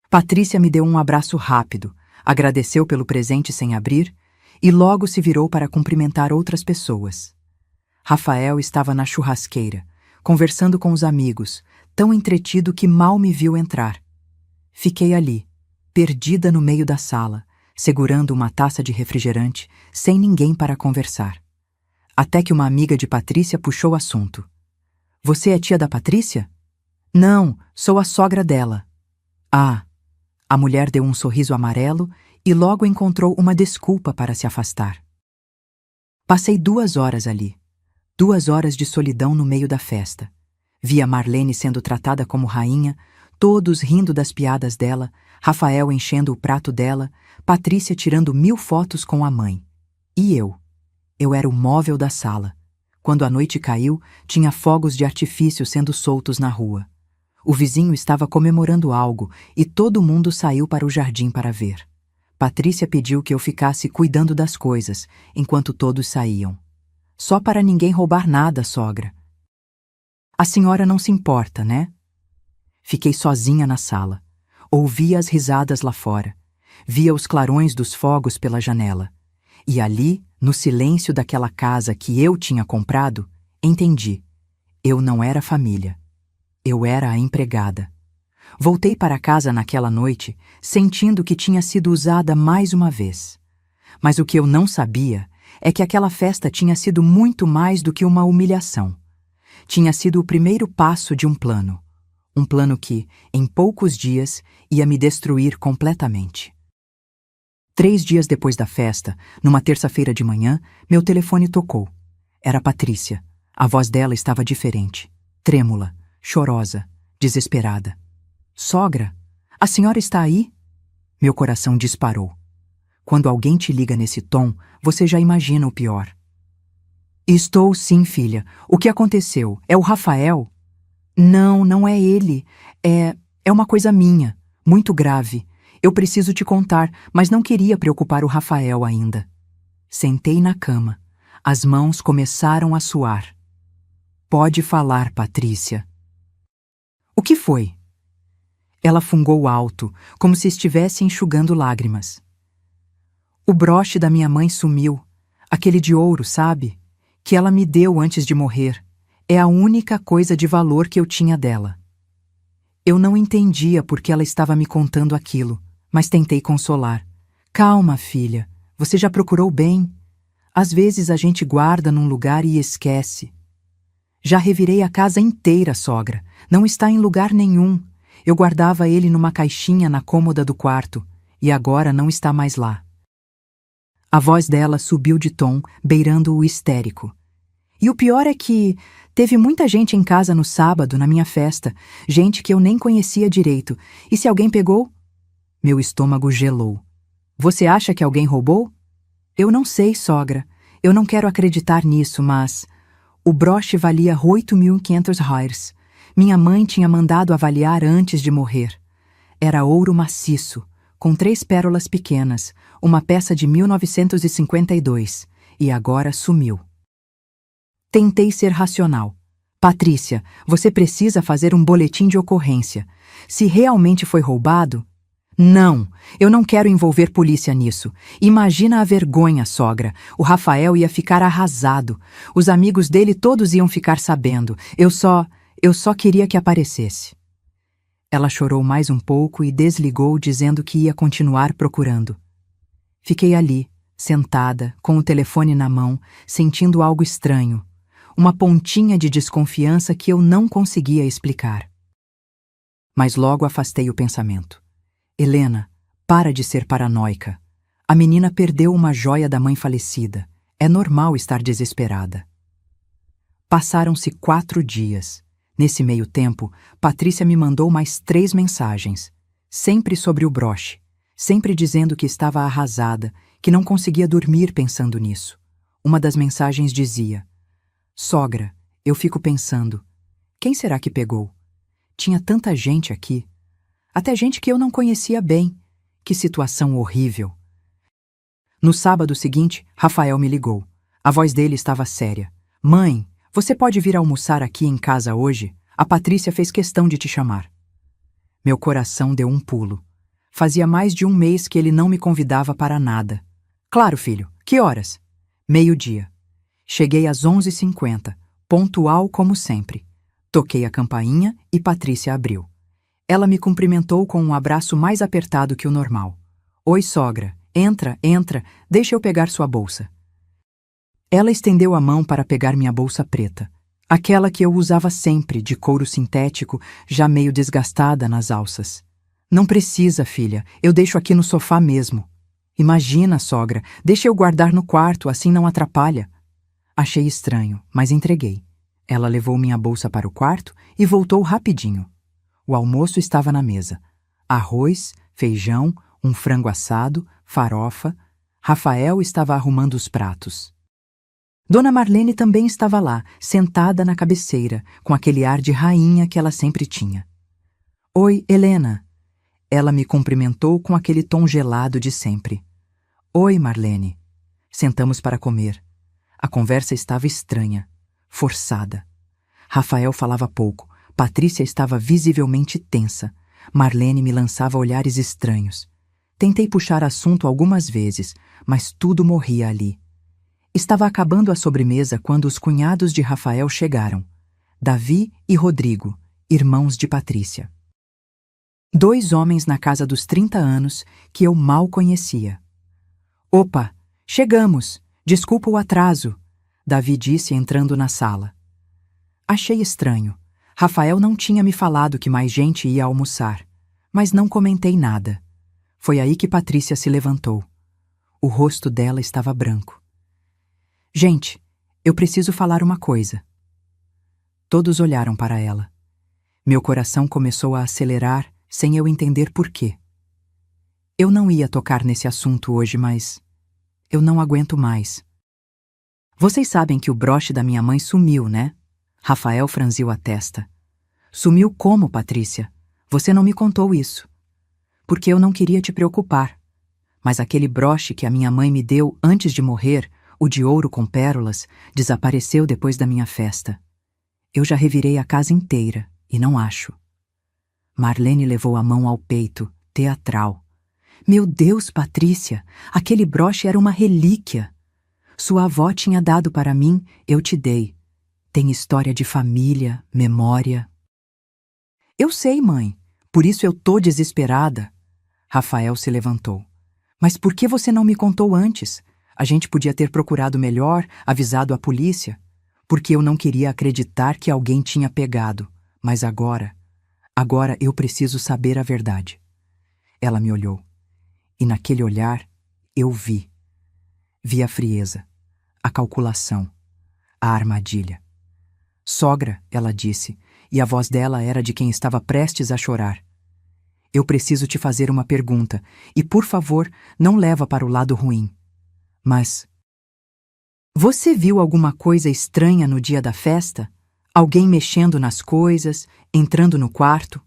S1: Patrícia me deu um abraço rápido, agradeceu pelo presente sem abrir e logo se virou para cumprimentar outras pessoas. Rafael estava na churrasqueira, conversando com os amigos, tão entretido que mal me viu entrar. Fiquei ali, perdida no meio da sala, segurando uma taça de refrigerante, sem ninguém para conversar. Até que uma amiga de Patrícia puxou o assunto. Você é tia da Patrícia? Não, sou a sogra dela. Ah, a mulher deu um sorriso amarelo e logo encontrou uma desculpa para se afastar. Passei 2 horas ali. 2 horas de solidão no meio da festa. Via Marlene sendo tratada como rainha, todos rindo das piadas dela, Rafael enchendo o prato dela, Patrícia tirando 1000 fotos com a mãe. E eu? Eu era o móvel da sala. Quando a noite caiu, tinha fogos de artifício sendo soltos na rua. O vizinho estava comemorando algo e todo mundo saiu para o jardim para ver. Patrícia pediu que eu ficasse cuidando das coisas, enquanto todos saíam. Só para ninguém roubar nada, sogra. A senhora não se importa, né? Fiquei sozinha na sala. Ouvia as risadas lá fora. Via os clarões dos fogos pela janela. E ali, no silêncio daquela casa que eu tinha comprado, entendi. Eu não era família. Eu era a empregada. Voltei para casa naquela noite, sentindo que tinha sido usada mais uma vez. Mas o que eu não sabia é que aquela festa tinha sido muito mais do que uma humilhação. Tinha sido o primeiro passo de um plano. Um plano que, em poucos dias, ia me destruir completamente. 3 dias depois da festa, numa terça-feira de manhã, meu telefone tocou. Era Patrícia. A voz dela estava diferente, trêmula, chorosa, desesperada. Sogra, a senhora está aí? Meu coração disparou. Quando alguém te liga nesse tom, você já imagina o pior. Estou sim, filha. O que aconteceu? É o Rafael? Não, não é ele. É uma coisa minha, muito grave. Eu preciso te contar, mas não queria preocupar o Rafael ainda. Sentei na cama. As mãos começaram a suar. Pode falar, Patrícia. O que foi? Ela fungou alto, como se estivesse enxugando lágrimas. O broche da minha mãe sumiu. Aquele de ouro, sabe? Que ela me deu antes de morrer. É a única coisa de valor que eu tinha dela. Eu não entendia por que ela estava me contando aquilo, mas tentei consolar. Calma, filha. Você já procurou bem? Às vezes a gente guarda num lugar e esquece. Já revirei a casa inteira, sogra. Não está em lugar nenhum. Eu guardava ele numa caixinha na cômoda do quarto, e agora não está mais lá. A voz dela subiu de tom, beirando o histérico. E o pior é que teve muita gente em casa no sábado, na minha festa, gente que eu nem conhecia direito. E se alguém pegou? Meu estômago gelou. Você acha que alguém roubou? Eu não sei, sogra. Eu não quero acreditar nisso, mas... O broche valia 8.500 reais. Minha mãe tinha mandado avaliar antes de morrer. Era ouro maciço, com 3 pérolas pequenas, uma peça de 1952, e agora sumiu. Tentei ser racional. Patrícia, você precisa fazer um boletim de ocorrência. Se realmente foi roubado... Não, eu não quero envolver polícia nisso. Imagina a vergonha, sogra. O Rafael ia ficar arrasado. Os amigos dele todos iam ficar sabendo. Eu só queria que aparecesse. Ela chorou mais um pouco e desligou, dizendo que ia continuar procurando. Fiquei ali, sentada, com o telefone na mão, sentindo algo estranho. Uma pontinha de desconfiança que eu não conseguia explicar. Mas logo afastei o pensamento. Helena, para de ser paranoica. A menina perdeu uma joia da mãe falecida. É normal estar desesperada. Passaram-se 4 dias. Nesse meio tempo, Patrícia me mandou mais 3 mensagens. Sempre sobre o broche. Sempre dizendo que estava arrasada, que não conseguia dormir pensando nisso. Uma das mensagens dizia: Sogra, eu fico pensando, quem será que pegou? Tinha tanta gente aqui. Até gente que eu não conhecia bem. Que situação horrível. No sábado seguinte, Rafael me ligou. A voz dele estava séria. Mãe, você pode vir almoçar aqui em casa hoje? A Patrícia fez questão de te chamar. Meu coração deu um pulo. Fazia mais de um mês que ele não me convidava para nada. Claro, filho. Que horas? 12h. Cheguei às 11h50, pontual como sempre. Toquei a campainha e Patrícia abriu. Ela me cumprimentou com um abraço mais apertado que o normal. Oi, sogra. Entra, entra. Deixa eu pegar sua bolsa. Ela estendeu a mão para pegar minha bolsa preta. Aquela que eu usava sempre, de couro sintético, já meio desgastada nas alças. Não precisa, filha. Eu deixo aqui no sofá mesmo. Imagina, sogra. Deixa eu guardar no quarto, assim não atrapalha. Achei estranho, mas entreguei. Ela levou minha bolsa para o quarto e voltou rapidinho. O almoço estava na mesa. Arroz, feijão, um frango assado, farofa. Rafael estava arrumando os pratos. Dona Marlene também estava lá, sentada na cabeceira, com aquele ar de rainha que ela sempre tinha. Oi, Helena. Ela me cumprimentou com aquele tom gelado de sempre. Oi, Marlene. Sentamos para comer. A conversa estava estranha, forçada. Rafael falava pouco. Patrícia estava visivelmente tensa. Marlene me lançava olhares estranhos. Tentei puxar assunto algumas vezes, mas tudo morria ali. Estava acabando a sobremesa quando os cunhados de Rafael chegaram. Davi e Rodrigo, irmãos de Patrícia. 2 homens na casa dos 30 anos que eu mal conhecia. Opa, chegamos! Desculpa o atraso, Davi disse entrando na sala. Achei estranho. Rafael não tinha me falado que mais gente ia almoçar, mas não comentei nada. Foi aí que Patrícia se levantou. O rosto dela estava branco. Gente, eu preciso falar uma coisa. Todos olharam para ela. Meu coração começou a acelerar sem eu entender por quê. Eu não ia tocar nesse assunto hoje, mas eu não aguento mais. Vocês sabem que o broche da minha mãe sumiu, né? Rafael franziu a testa. Sumiu como, Patrícia? Você não me contou isso. Porque eu não queria te preocupar. Mas aquele broche que a minha mãe me deu antes de morrer, o de ouro com pérolas, desapareceu depois da minha festa. Eu já revirei a casa inteira e não acho. Marlene levou a mão ao peito, teatral. Meu Deus, Patrícia, aquele broche era uma relíquia. Sua avó tinha dado para mim, eu te dei. Tem história de família, memória. Eu sei, mãe. Por isso eu tô desesperada. Rafael se levantou. Mas por que você não me contou antes? A gente podia ter procurado melhor, avisado a polícia. Porque eu não queria acreditar que alguém tinha pegado. Mas agora eu preciso saber a verdade. Ela me olhou. E naquele olhar, eu vi. Vi a frieza, a calculação, a armadilha. Sogra, ela disse, e a voz dela era de quem estava prestes a chorar. Eu preciso te fazer uma pergunta, e por favor, não leva para o lado ruim. Mas você viu alguma coisa estranha no dia da festa? Alguém mexendo nas coisas, entrando no quarto?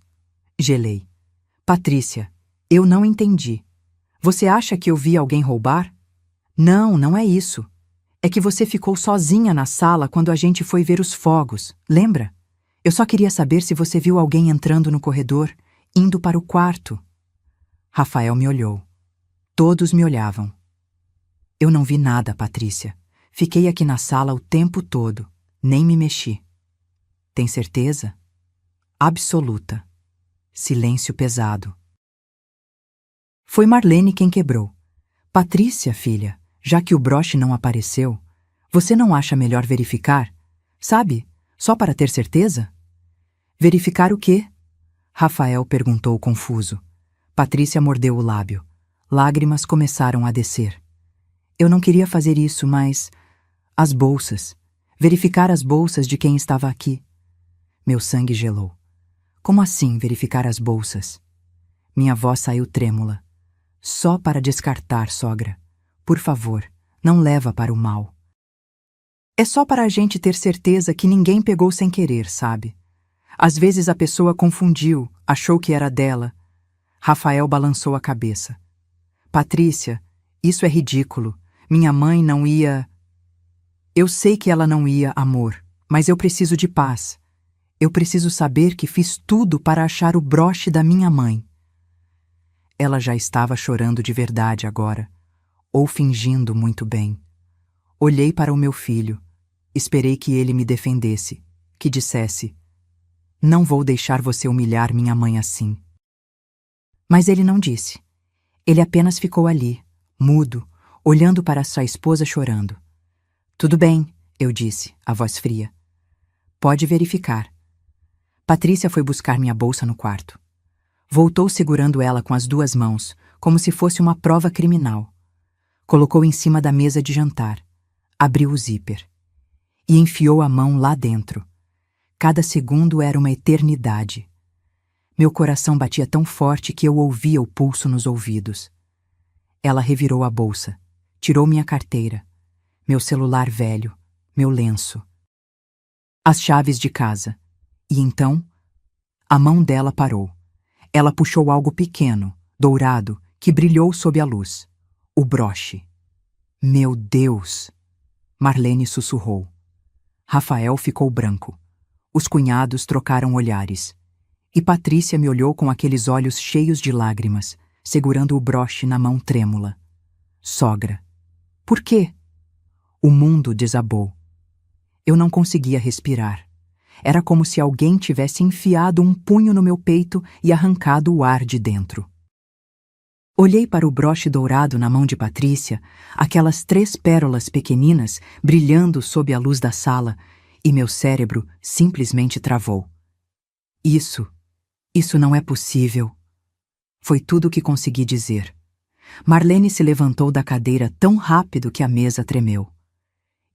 S1: Gelei. Patrícia, eu não entendi. Você acha que eu vi alguém roubar? Não, não é isso. É que você ficou sozinha na sala quando a gente foi ver os fogos, lembra? Eu só queria saber se você viu alguém entrando no corredor, indo para o quarto. Rafael me olhou. Todos me olhavam. Eu não vi nada, Patrícia. Fiquei aqui na sala o tempo todo. Nem me mexi. Tem certeza? Absoluta. Silêncio pesado. Foi Marlene quem quebrou. Patrícia, filha, já que o broche não apareceu, você não acha melhor verificar? Sabe, só para ter certeza? Verificar o quê? Rafael perguntou confuso. Patrícia mordeu o lábio. Lágrimas começaram a descer. Eu não queria fazer isso, mas... As bolsas. Verificar as bolsas de quem estava aqui. Meu sangue gelou. Como assim verificar as bolsas? Minha voz saiu trêmula. Só para descartar, sogra. Por favor, não leva para o mal. É só para a gente ter certeza que ninguém pegou sem querer, sabe? Às vezes a pessoa confundiu, achou que era dela. Rafael balançou a cabeça. Patrícia, isso é ridículo. Minha mãe não ia... Eu sei que ela não ia, amor, mas eu preciso de paz. Eu preciso saber que fiz tudo para achar o broche da minha mãe. Ela já estava chorando de verdade agora, ou fingindo muito bem. Olhei para o meu filho. Esperei que ele me defendesse, que dissesse: "Não vou deixar você humilhar minha mãe assim." Mas ele não disse. Ele apenas ficou ali, mudo, olhando para sua esposa chorando. "Tudo bem", eu disse, a voz fria. "Pode verificar." Patrícia foi buscar minha bolsa no quarto. Voltou segurando ela com as duas mãos, como se fosse uma prova criminal. Colocou em cima da mesa de jantar, abriu o zíper e enfiou a mão lá dentro. Cada segundo era uma eternidade. Meu coração batia tão forte que eu ouvia o pulso nos ouvidos. Ela revirou a bolsa, tirou minha carteira, meu celular velho, meu lenço, as chaves de casa. E então, a mão dela parou. Ela puxou algo pequeno, dourado, que brilhou sob a luz. O broche. Meu Deus! Marlene sussurrou. Rafael ficou branco. Os cunhados trocaram olhares. E Patrícia me olhou com aqueles olhos cheios de lágrimas, segurando o broche na mão trêmula. Sogra. Por quê? O mundo desabou. Eu não conseguia respirar. Era como se alguém tivesse enfiado um punho no meu peito e arrancado o ar de dentro. Olhei para o broche dourado na mão de Patrícia, aquelas 3 pérolas pequeninas brilhando sob a luz da sala, e meu cérebro simplesmente travou. Isso não é possível. Foi tudo o que consegui dizer. Marlene se levantou da cadeira tão rápido que a mesa tremeu.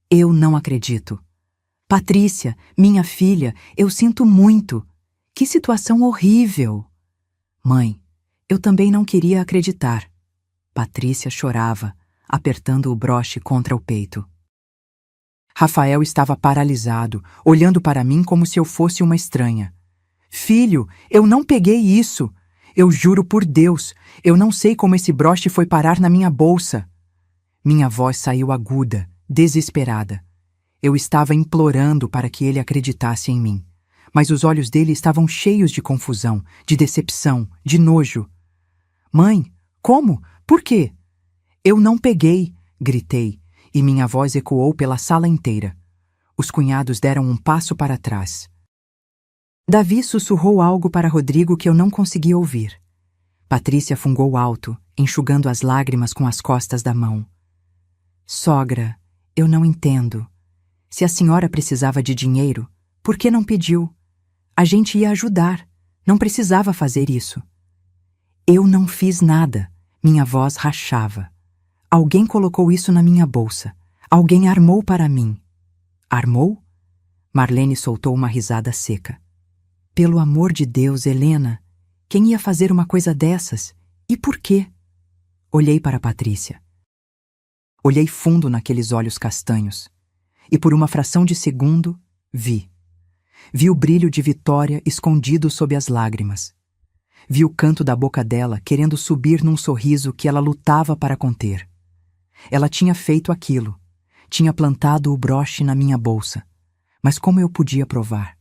S1: Eu não acredito. Patrícia, minha filha, eu sinto muito. Que situação horrível. Mãe, eu também não queria acreditar. Patrícia chorava, apertando o broche contra o peito. Rafael estava paralisado, olhando para mim como se eu fosse uma estranha. Filho, eu não peguei isso. Eu juro por Deus, eu não sei como esse broche foi parar na minha bolsa. Minha voz saiu aguda, desesperada. Eu estava implorando para que ele acreditasse em mim, mas os olhos dele estavam cheios de confusão, de decepção, de nojo. Mãe, como? Por quê? Eu não peguei, gritei, e minha voz ecoou pela sala inteira. Os cunhados deram um passo para trás. Davi sussurrou algo para Rodrigo que eu não consegui ouvir. Patrícia fungou alto, enxugando as lágrimas com as costas da mão. Sogra, eu não entendo. Se a senhora precisava de dinheiro, por que não pediu? A gente ia ajudar. Não precisava fazer isso. Eu não fiz nada. Minha voz rachava. Alguém colocou isso na minha bolsa. Alguém armou para mim. Armou? Marlene soltou uma risada seca. Pelo amor de Deus, Helena, quem ia fazer uma coisa dessas? E por quê? Olhei para Patrícia. Olhei fundo naqueles olhos castanhos. E por uma fração de segundo, vi. Vi o brilho de vitória escondido sob as lágrimas. Vi o canto da boca dela querendo subir num sorriso que ela lutava para conter. Ela tinha feito aquilo. Tinha plantado o broche na minha bolsa. Mas como eu podia provar?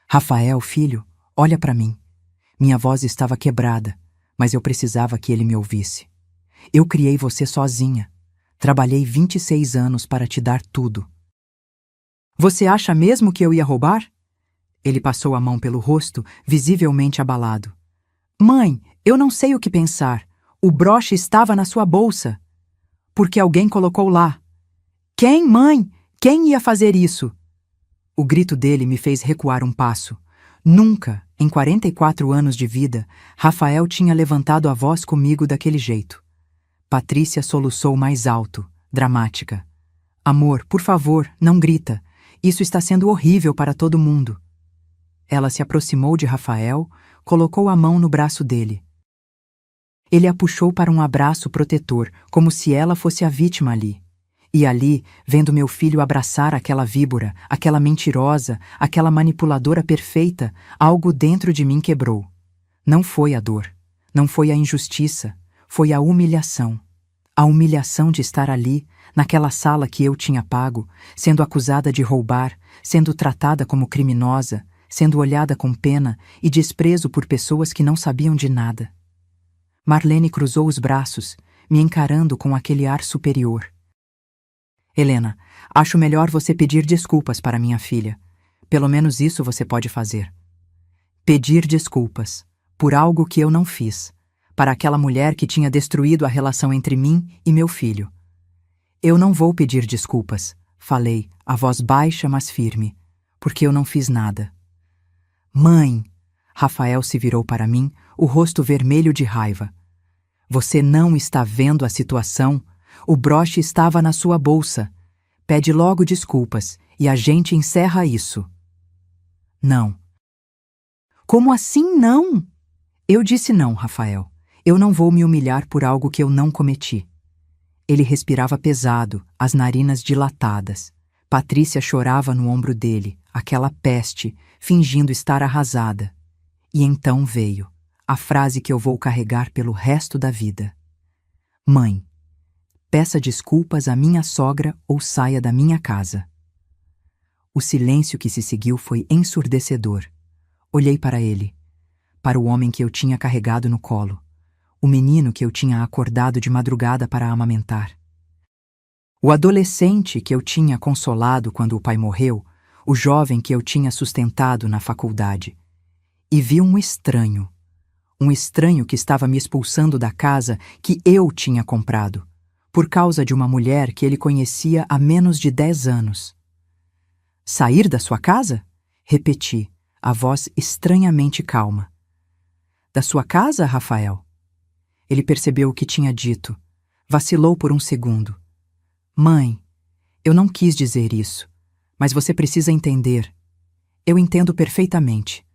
S1: Rafael, filho, olha para mim. Minha voz estava quebrada, mas eu precisava que ele me ouvisse. Eu criei você sozinha. Trabalhei 26 anos para te dar tudo. Você acha mesmo que eu ia roubar? Ele passou a mão pelo rosto, visivelmente abalado. Mãe, eu não sei o que pensar. O broche estava na sua bolsa. Porque alguém colocou lá. Quem, mãe? Quem ia fazer isso? O grito dele me fez recuar um passo. Nunca, em 44 anos de vida, Rafael tinha levantado a voz comigo daquele jeito. Patrícia soluçou mais alto, dramática. Amor, por favor, não grita. Isso está sendo horrível para todo mundo. Ela se aproximou de Rafael, colocou a mão no braço dele. Ele a puxou para um abraço protetor, como se ela fosse a vítima ali. E ali, vendo meu filho abraçar aquela víbora, aquela mentirosa, aquela manipuladora perfeita, algo dentro de mim quebrou. Não foi a dor, não foi a injustiça, foi a humilhação. A humilhação de estar ali, naquela sala que eu tinha pago, sendo acusada de roubar, sendo tratada como criminosa, sendo olhada com pena e desprezo por pessoas que não sabiam de nada. Marlene cruzou os braços, me encarando com aquele ar superior. Helena, acho melhor você pedir desculpas para minha filha. Pelo menos isso você pode fazer. Pedir desculpas, por algo que eu não fiz, para aquela mulher que tinha destruído a relação entre mim e meu filho. Eu não vou pedir desculpas, falei, a voz baixa mas firme, porque eu não fiz nada. Mãe! Rafael se virou para mim, o rosto vermelho de raiva. Você não está vendo a situação? O broche estava na sua bolsa. Pede logo desculpas e a gente encerra isso. Não. Como assim não? Eu disse não, Rafael. Eu não vou me humilhar por algo que eu não cometi. Ele respirava pesado, as narinas dilatadas. Patrícia chorava no ombro dele, aquela peste, fingindo estar arrasada. E então veio a frase que eu vou carregar pelo resto da vida. Mãe, peça desculpas à minha sogra ou saia da minha casa. O silêncio que se seguiu foi ensurdecedor. Olhei para ele, para o homem que eu tinha carregado no colo, o menino que eu tinha acordado de madrugada para amamentar. O adolescente que eu tinha consolado quando o pai morreu, o jovem que eu tinha sustentado na faculdade. E vi um estranho que estava me expulsando da casa que eu tinha comprado, por causa de uma mulher que ele conhecia há menos de 10 anos. Sair da sua casa? Repeti, a voz estranhamente calma. Da sua casa, Rafael? Ele percebeu o que tinha dito. Vacilou por um segundo. Mãe, eu não quis dizer isso, mas você precisa entender. Eu entendo perfeitamente.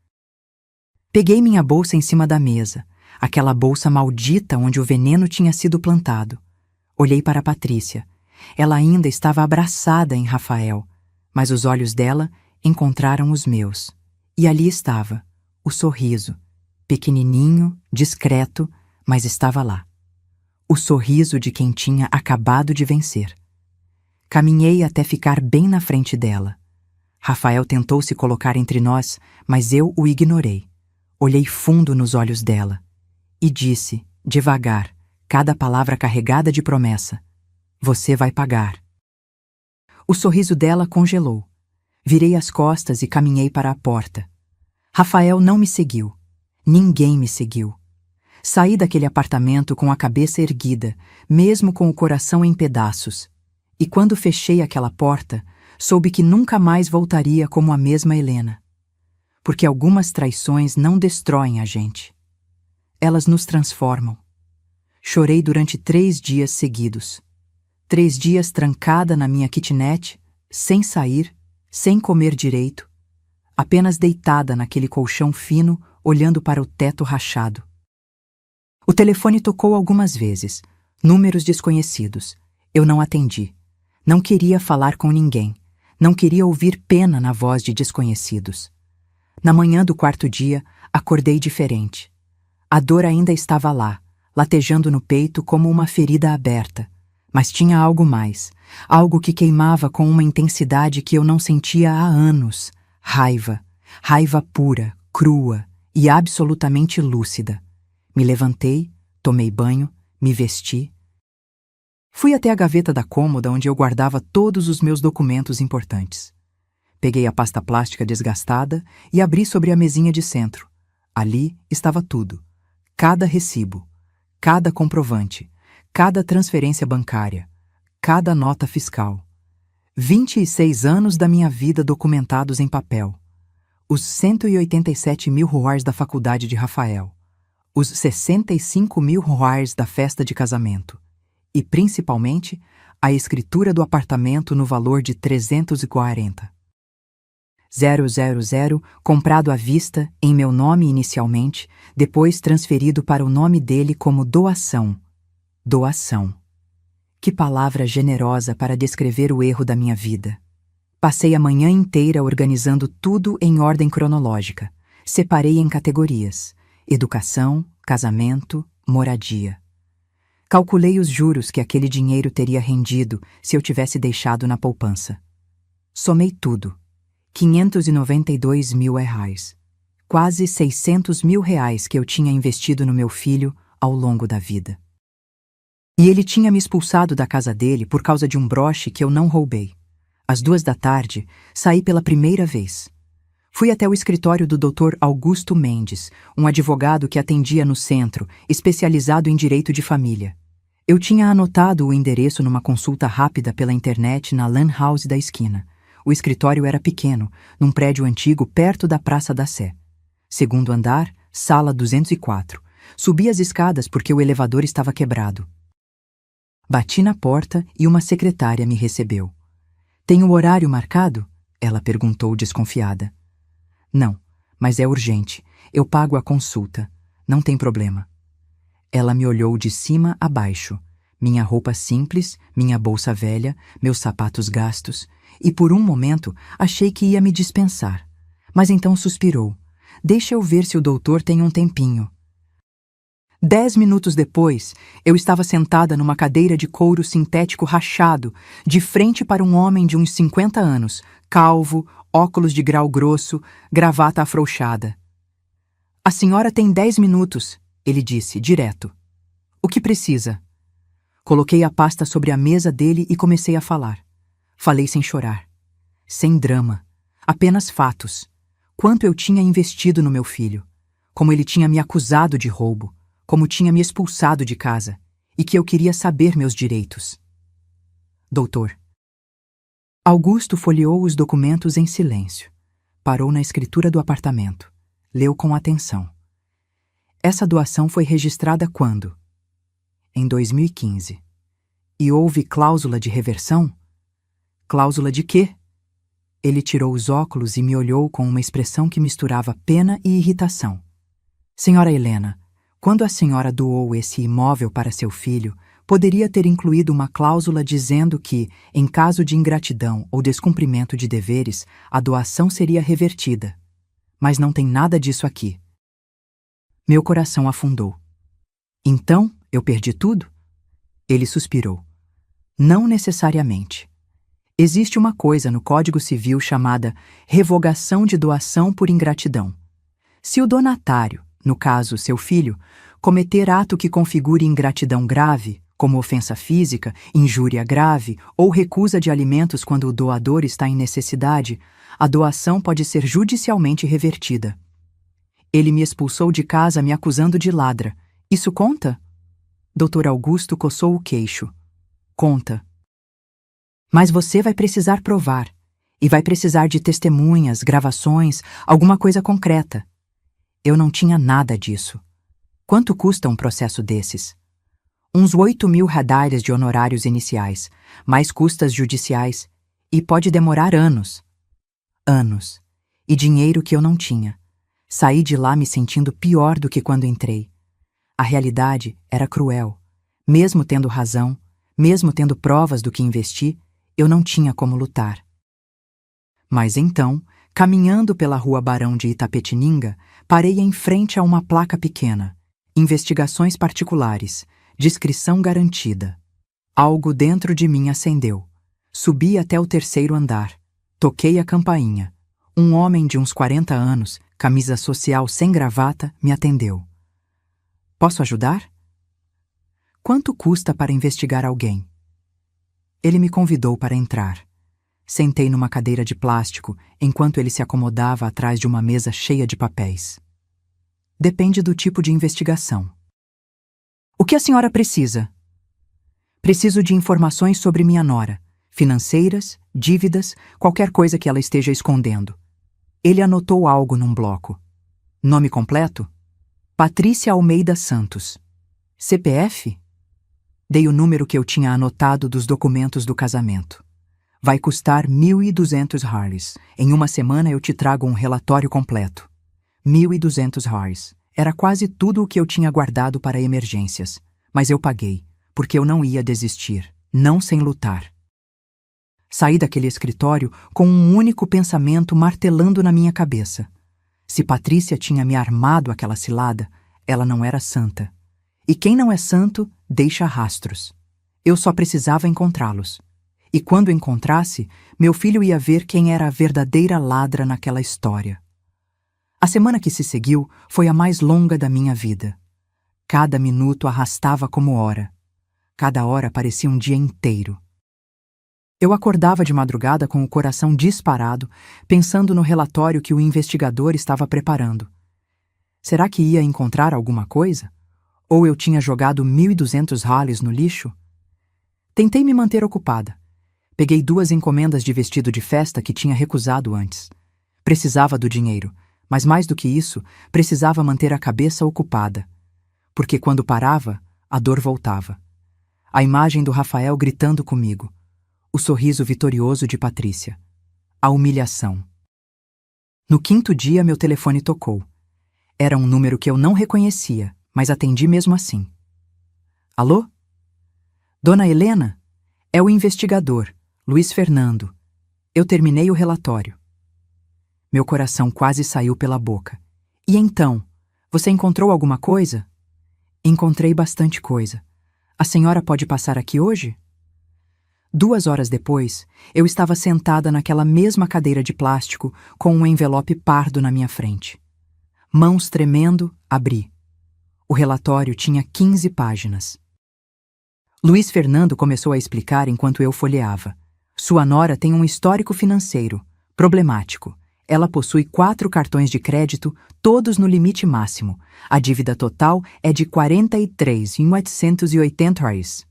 S1: Peguei minha bolsa em cima da mesa, aquela bolsa maldita onde o veneno tinha sido plantado. Olhei para Patrícia. Ela ainda estava abraçada em Rafael, mas os olhos dela encontraram os meus. E ali estava, o sorriso, pequenininho, discreto, mas estava lá. O sorriso de quem tinha acabado de vencer. Caminhei até ficar bem na frente dela. Rafael tentou se colocar entre nós, mas eu o ignorei. Olhei fundo nos olhos dela e disse, devagar, cada palavra carregada de promessa: você vai pagar. O sorriso dela congelou. Virei as costas e caminhei para a porta. Rafael não me seguiu. Ninguém me seguiu. Saí daquele apartamento com a cabeça erguida, mesmo com o coração em pedaços. E quando fechei aquela porta, soube que nunca mais voltaria como a mesma Helena. Porque algumas traições não destroem a gente. Elas nos transformam. Chorei durante 3 dias seguidos. 3 dias trancada na minha kitnet, sem sair, sem comer direito, apenas deitada naquele colchão fino, olhando para o teto rachado. O telefone tocou algumas vezes, números desconhecidos. Eu não atendi. Não queria falar com ninguém. Não queria ouvir pena na voz de desconhecidos. Na manhã do 4º dia, acordei diferente. A dor ainda estava lá, latejando no peito como uma ferida aberta. Mas tinha algo mais, algo que queimava com uma intensidade que eu não sentia há anos. Raiva. Raiva pura, crua e absolutamente lúcida. Me levantei, tomei banho, me vesti. Fui até a gaveta da cômoda onde eu guardava todos os meus documentos importantes. Peguei a pasta plástica desgastada e abri sobre a mesinha de centro. Ali estava tudo. Cada recibo, cada comprovante, cada transferência bancária, cada nota fiscal. 26 anos da minha vida documentados em papel. Os 187 mil ruais da faculdade de Rafael. Os 65 mil ruais da festa de casamento. E, principalmente, a escritura do apartamento no valor de 340. 000, comprado à vista, em meu nome inicialmente, depois transferido para o nome dele como doação. Doação. Que palavra generosa para descrever o erro da minha vida. Passei a manhã inteira organizando tudo em ordem cronológica. Separei em categorias: educação, casamento, moradia. Calculei os juros que aquele dinheiro teria rendido se eu tivesse deixado na poupança. Somei tudo. 592 mil reais. Quase 600 mil reais que eu tinha investido no meu filho ao longo da vida. E ele tinha me expulsado da casa dele por causa de um broche que eu não roubei. Às 2 da tarde, saí pela primeira vez. Fui até o escritório do Dr. Augusto Mendes, um advogado que atendia no centro, especializado em direito de família. Eu tinha anotado o endereço numa consulta rápida pela internet na Lan House da esquina. O escritório era pequeno, num prédio antigo perto da Praça da Sé. Segundo andar, sala 204. Subi as escadas porque o elevador estava quebrado. Bati na porta e uma secretária me recebeu. "Tem o horário marcado?" ela perguntou desconfiada. "Não, mas é urgente. Eu pago a consulta. Não tem problema." Ela me olhou de cima a baixo. Minha roupa simples, minha bolsa velha, meus sapatos gastos, e por um momento achei que ia me dispensar. Mas então suspirou. "Deixa eu ver se o doutor tem um tempinho." 10 minutos depois, eu estava sentada numa cadeira de couro sintético rachado, de frente para um homem de uns 50 anos, calvo, óculos de grau grosso, gravata afrouxada. "A senhora tem 10 minutos, ele disse, direto. "O que precisa?" Coloquei a pasta sobre a mesa dele e comecei a falar. Falei sem chorar. Sem drama. Apenas fatos. Quanto eu tinha investido no meu filho. Como ele tinha me acusado de roubo. Como tinha me expulsado de casa. E que eu queria saber meus direitos. "Doutor." Augusto folheou os documentos em silêncio. Parou na escritura do apartamento. Leu com atenção. "Essa doação foi registrada quando?" "Em 2015. E houve cláusula de reversão?" "Cláusula de quê?" Ele tirou os óculos e me olhou com uma expressão que misturava pena e irritação. "Senhora Helena, quando a senhora doou esse imóvel para seu filho, poderia ter incluído uma cláusula dizendo que, em caso de ingratidão ou descumprimento de deveres, a doação seria revertida. Mas não tem nada disso aqui." Meu coração afundou. "Então, eu perdi tudo?" Ele suspirou. "Não necessariamente. Existe uma coisa no Código Civil chamada revogação de doação por ingratidão. Se o donatário, no caso seu filho, cometer ato que configure ingratidão grave, como ofensa física, injúria grave ou recusa de alimentos quando o doador está em necessidade, a doação pode ser judicialmente revertida. Ele me expulsou de casa me acusando de ladra. Isso conta?" Dr. Augusto coçou o queixo. "Conta. Mas você vai precisar provar. E vai precisar de testemunhas, gravações, alguma coisa concreta." Eu não tinha nada disso. "Quanto custa um processo desses?" "Uns 8 mil reais de honorários iniciais, mais custas judiciais. E pode demorar anos." Anos. E dinheiro que eu não tinha. Saí de lá me sentindo pior do que quando entrei. A realidade era cruel. Mesmo tendo razão, mesmo tendo provas do que investi, eu não tinha como lutar. Mas então, caminhando pela rua Barão de Itapetininga, parei em frente a uma placa pequena. Investigações particulares. Descrição garantida. Algo dentro de mim acendeu. Subi até o 3º andar. Toquei a campainha. Um homem de uns 40 anos, camisa social sem gravata, me atendeu. "Posso ajudar?" "Quanto custa para investigar alguém?" Ele me convidou para entrar. Sentei numa cadeira de plástico enquanto ele se acomodava atrás de uma mesa cheia de papéis. "Depende do tipo de investigação." "O que a senhora precisa?" "Preciso de informações sobre minha nora, financeiras, dívidas, qualquer coisa que ela esteja escondendo." Ele anotou algo num bloco. "Nome completo?" "Patrícia Almeida Santos." "CPF?" Dei o número que eu tinha anotado dos documentos do casamento. "Vai custar 1.200 reais. Em uma semana eu te trago um relatório completo." 1.200 reais. Era quase tudo o que eu tinha guardado para emergências. Mas eu paguei, porque eu não ia desistir. não sem lutar. Saí daquele escritório com um único pensamento martelando na minha cabeça. Se Patrícia tinha me armado aquela cilada, ela não era santa. E quem não é santo, deixa rastros. Eu só precisava encontrá-los. E quando encontrasse, meu filho ia ver quem era a verdadeira ladra naquela história. A semana que se seguiu foi a mais longa da minha vida. Cada minuto arrastava como hora. Cada hora parecia um dia inteiro. Eu acordava de madrugada com o coração disparado, pensando no relatório que o investigador estava preparando. Será que ia encontrar alguma coisa? Ou eu tinha jogado 1.200 rales no lixo? Tentei me manter ocupada. Peguei 2 encomendas de vestido de festa que tinha recusado antes. Precisava do dinheiro, mas mais do que isso, precisava manter a cabeça ocupada. Porque quando parava, a dor voltava. A imagem do Rafael gritando comigo. O sorriso vitorioso de Patrícia. A humilhação. No 5º dia, meu telefone tocou. Era um número que eu não reconhecia, mas atendi mesmo assim. Alô? Dona Helena? É o investigador, Luiz Fernando. Eu terminei o relatório. Meu coração quase saiu pela boca. E então, você encontrou alguma coisa? Encontrei bastante coisa. A senhora pode passar aqui hoje? 2 horas depois, eu estava sentada naquela mesma cadeira de plástico com um envelope pardo na minha frente. Mãos tremendo, abri. O relatório tinha 15 páginas. Luiz Fernando começou a explicar enquanto eu folheava. Sua nora tem um histórico financeiro, problemático. Ela possui 4 cartões de crédito, todos no limite máximo. A dívida total é de 43.880 reais.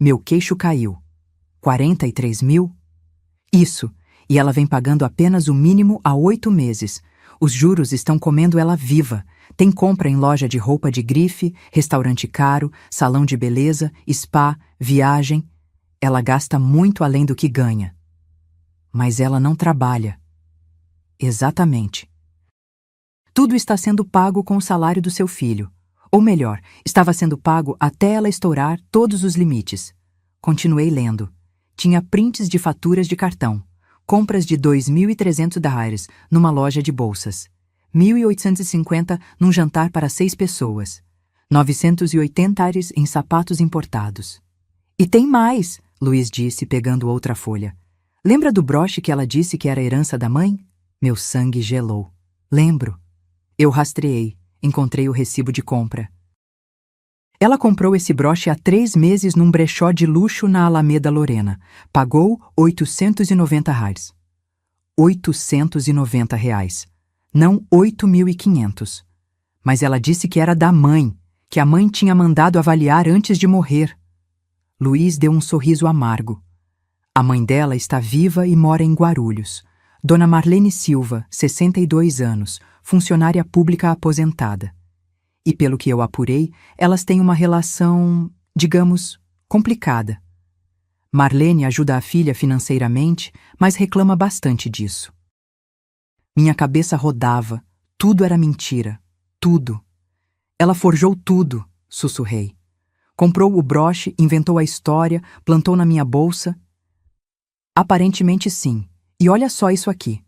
S1: Meu queixo caiu. 43 mil? Isso, e ela vem pagando apenas o mínimo há 8 meses. Os juros estão comendo ela viva. Tem compra em loja de roupa de grife, restaurante caro, salão de beleza, spa, viagem. Ela gasta muito além do que ganha. Mas ela não trabalha. Exatamente. Tudo está sendo pago com o salário do seu filho. Ou melhor, estava sendo pago até ela estourar todos os limites. Continuei lendo. Tinha prints de faturas de cartão. Compras de 2.300 reais numa loja de bolsas. 1.850 num jantar para 6 pessoas. 980 reais em sapatos importados. E tem mais, Luiz disse, pegando outra folha. Lembra do broche que ela disse que era herança da mãe? Meu sangue gelou. Lembro. Eu rastreei. Encontrei o recibo de compra. Ela comprou esse broche há 3 meses num brechó de luxo na Alameda Lorena. Pagou 890 reais. 890 reais. Não 8.500. Mas ela disse que era da mãe, que a mãe tinha mandado avaliar antes de morrer. Luiz deu um sorriso amargo. A mãe dela está viva e mora em Guarulhos. Dona Marlene Silva, 62 anos, funcionária pública aposentada. E pelo que eu apurei, elas têm uma relação, digamos, complicada. Marlene ajuda a filha financeiramente, mas reclama bastante disso. Minha cabeça rodava, tudo era mentira, tudo. Ela forjou tudo, sussurrei. Comprou o broche, inventou a história, plantou na minha bolsa. Aparentemente sim, e olha só isso aqui.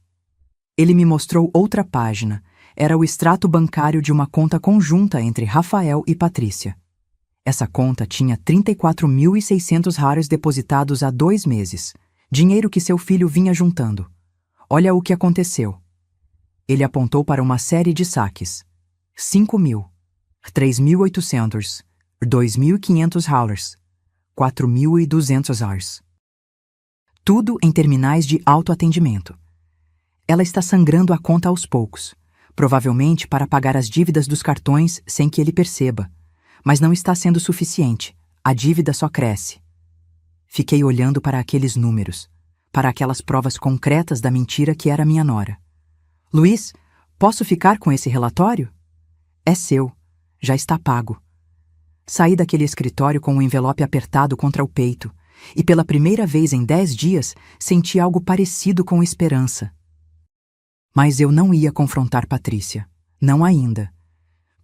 S1: Ele me mostrou outra página. Era o extrato bancário de uma conta conjunta entre Rafael e Patrícia. Essa conta tinha 34.600 reais depositados há 2 meses, dinheiro que seu filho vinha juntando. Olha o que aconteceu. Ele apontou para uma série de saques. 5.000, 3.800, 2.500 reais, 4.200 reais. Tudo em terminais de autoatendimento. Ela está sangrando a conta aos poucos. Provavelmente para pagar as dívidas dos cartões sem que ele perceba. Mas não está sendo suficiente. A dívida só cresce. Fiquei olhando para aqueles números, para aquelas provas concretas da mentira que era minha nora. Luiz, posso ficar com esse relatório? É seu. Já está pago. Saí daquele escritório com o envelope apertado contra o peito e pela primeira vez em 10 dias senti algo parecido com esperança. Mas eu não ia confrontar Patrícia. Não ainda.